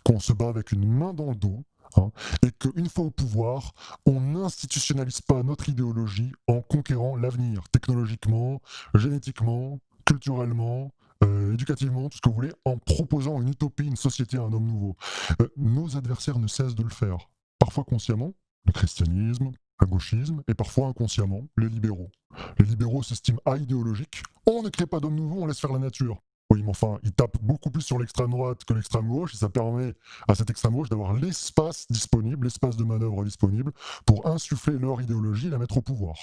qu'on se bat avec une main dans le dos, hein, et qu'une fois au pouvoir, on n'institutionnalise pas notre idéologie en conquérant l'avenir, technologiquement, génétiquement, culturellement, éducativement, tout ce que vous voulez, en proposant une utopie, une société à un homme nouveau. Nos adversaires ne cessent de le faire, parfois consciemment, le christianisme, le gauchisme, et parfois inconsciemment, les libéraux. Les libéraux s'estiment idéologiques. On ne crée pas d'homme nouveau, on laisse faire la nature. Oui, mais enfin, ils tapent beaucoup plus sur l'extrême droite que l'extrême gauche, et ça permet à cette extrême gauche d'avoir l'espace disponible, l'espace de manœuvre disponible, pour insuffler leur idéologie et la mettre au pouvoir.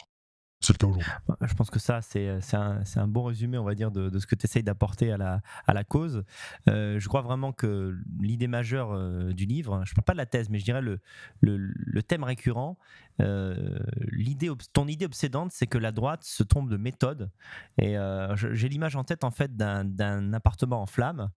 C'est le cas aujourd'hui. Je pense que ça, c'est un bon résumé, on va dire, de ce que tu essayes d'apporter à la cause. Je crois vraiment que l'idée majeure du livre, je ne parle pas de la thèse, mais je dirais le thème récurrent, ton idée obsédante, c'est que la droite se trompe de méthode. Et j'ai l'image en tête, en fait, d'un appartement en flammes.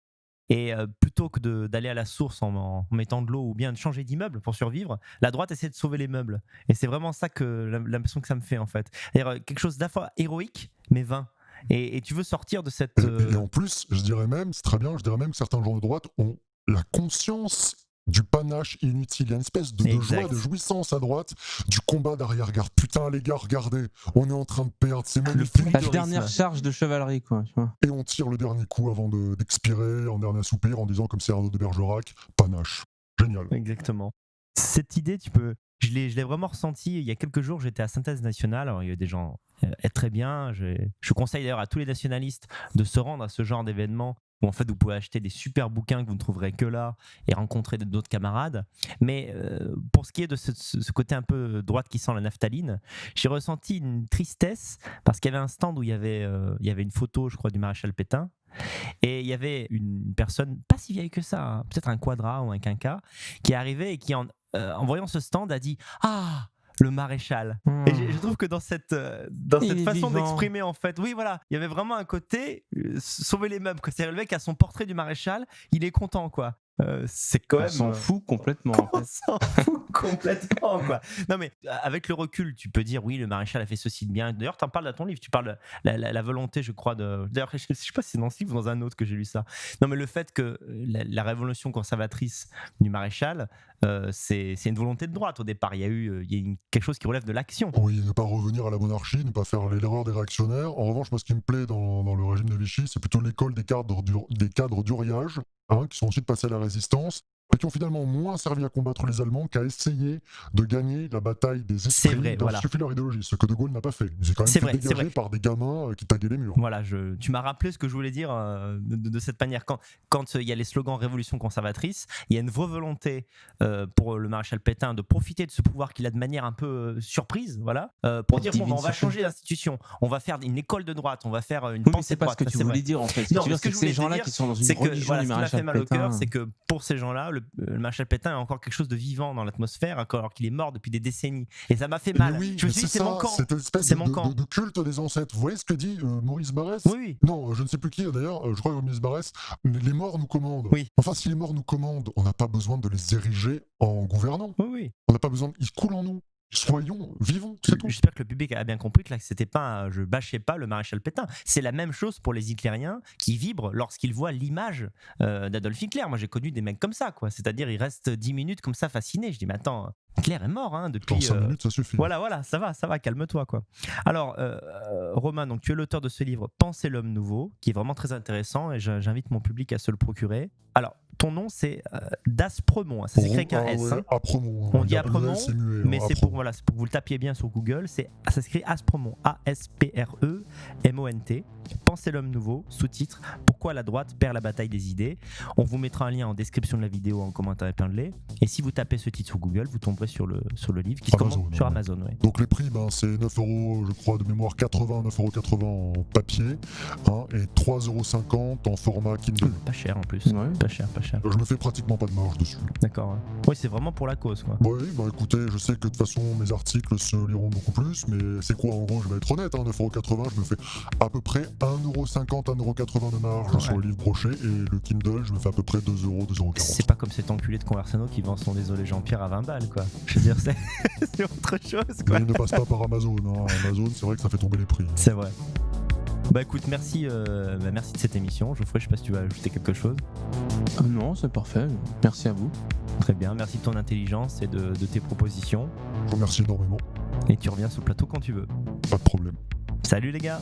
Et plutôt que d'aller à la source en mettant de l'eau ou bien de changer d'immeuble pour survivre, la droite essaie de sauver les meubles. Et c'est vraiment ça que l'impression que ça me fait en fait. C'est-à-dire, quelque chose d'à la fois héroïque mais vain. Et tu veux sortir de cette. Et en plus, je dirais même, c'est très bien, je dirais même que certains gens de droite ont la conscience du panache inutile. Il y a une espèce de joie, de jouissance à droite, du combat d'arrière-garde. Putain, les gars, regardez, on est en train de perdre, c'est magnifique. La dernière charge de chevalerie, quoi. Tu vois. Et on tire le dernier coup avant d'expirer, en dernier soupir, en disant, comme c'est Arnaud de Bergerac, panache. Génial. Exactement. Cette idée, je l'ai vraiment ressenti il y a quelques jours. J'étais à Synthèse Nationale. Alors, il y a des gens très bien. Je conseille d'ailleurs à tous les nationalistes de se rendre à ce genre d'événement où en fait vous pouvez acheter des super bouquins que vous ne trouverez que là et rencontrer d'autres camarades. Mais pour ce qui est de ce côté un peu droite qui sent la naphtaline, j'ai ressenti une tristesse parce qu'il y avait un stand où il y avait une photo, je crois, du maréchal Pétain. Et il y avait une personne pas si vieille que ça, hein, peut-être un quadra ou un quinquat, qui est arrivé et qui en voyant ce stand a dit « Ah, le maréchal !» Et je trouve que dans cette façon d'exprimer en fait, oui voilà, il y avait vraiment un côté sauver les meubles, quoi. C'est-à-dire le mec a son portrait du maréchal, il est content quoi. C'est quand même. On s'en fout complètement. On s'en fout complètement quoi. Non mais avec le recul, tu peux dire oui, le maréchal a fait ceci de bien. D'ailleurs, tu en parles dans ton livre, tu parles de la volonté, je crois. D'ailleurs, je sais pas si c'est dans ce livre ou dans un autre que j'ai lu ça. Non mais le fait que la révolution conservatrice du maréchal, c'est une volonté de droite au départ. Il y a quelque chose qui relève de l'action. Oui, ne pas revenir à la monarchie, ne pas faire l'erreur des réactionnaires. En revanche, moi, ce qui me plaît dans le régime de Vichy, c'est plutôt l'école des cadres d'Uriage, qui sont ensuite passés à la résistance, et qui ont finalement moins servi à combattre les Allemands qu'à essayer de gagner la bataille des esprits. C'est vrai, voilà. Suffit leur idéologie, ce que De Gaulle n'a pas fait. Il s'est quand même fait dégager par des gamins qui taguaient les murs. Voilà, tu m'as rappelé ce que je voulais dire de cette manière. Quand il y a les slogans révolution conservatrice, il y a une vraie volonté pour le maréchal Pétain de profiter de ce pouvoir qu'il a de manière un peu surprise, voilà, pour dire bon, on va changer l'institution, on va faire une école de droite, on va faire une pensée c'est pas droite. Ce que tu voulais dire en fait. Ce que c'est ces gens-là qui sont dans une religion du maréchal Pétain. Ce qui m'a fait mal au cœur, c'est que pour ces gens-là, le maréchal Pétain a encore quelque chose de vivant dans l'atmosphère, alors qu'il est mort depuis des décennies. Et ça m'a fait mal. Oui, je me suis dit, c'est manquant. Cette espèce de culte des ancêtres. Vous voyez ce que dit Maurice Barrès ? Oui. Non, je ne sais plus qui d'ailleurs, je crois que Maurice Barrès, les morts nous commandent. Oui. Enfin, si les morts nous commandent, on n'a pas besoin de les ériger en gouvernants. Oui. On n'a pas besoin, ils coulent en nous. Soyons vivants, c'est tout. J'espère que le public a bien compris que là, c'était pas, je bâchais pas le maréchal Pétain. C'est la même chose pour les hitlériens qui vibrent lorsqu'ils voient l'image d'Adolf Hitler. Moi, j'ai connu des mecs comme ça, quoi. C'est-à-dire, ils restent 10 minutes comme ça fascinés. Je dis, mais attends, Hitler est mort depuis. Dans 5 minutes, ça suffit. Voilà, ça va, calme-toi, quoi. Alors, Romain, donc tu es l'auteur de ce livre Penser l'homme nouveau, qui est vraiment très intéressant et j'invite mon public à se le procurer. Alors, ton nom, c'est d'Aspremont. Ça s'écrit avec un S. Ouais, Apremont. On dit Apremont, mais c'est pour que vous le tapiez bien sur Google. Ça s'écrit Aspremont. A-S-P-R-E-M-O-N-T. Pensez l'homme nouveau, sous-titre Pourquoi la droite perd la bataille des idées. On vous mettra un lien en description de la vidéo, en commentaire épinglé. Et si vous tapez ce titre sur Google, vous tomberez sur le livre qui se commande sur Amazon. Ouais. Donc les prix, c'est 9€, je crois, de mémoire, 9,80€ en papier, et 3,50€ en format Kindle. Pas cher en plus. Ouais. Pas cher. Je me fais pratiquement pas de marge dessus. D'accord. Oui, c'est vraiment pour la cause, quoi. Oui, écoutez, je sais que de toute façon mes articles se liront beaucoup plus, mais c'est quoi en gros, je vais être honnête, 9,80€, je me fais à peu près 1,50€, 1,80€ de marge sur le livre broché, et le Kindle, je me fais à peu près 2€, 2,40€. C'est pas comme cet enculé de Conversano qui vend son Désolé Jean-Pierre à 20 balles, quoi. Je veux dire, c'est autre chose, quoi. Mais il ne passe pas par Amazon, Amazon, c'est vrai que ça fait tomber les prix. C'est vrai. Bah écoute, merci de cette émission. Geoffrey, je sais pas si tu vas ajouter quelque chose. Non, c'est parfait. Merci à vous. Très bien, merci de ton intelligence et de tes propositions. Je vous remercie énormément. Et tu reviens sur le plateau quand tu veux. Pas de problème. Salut les gars.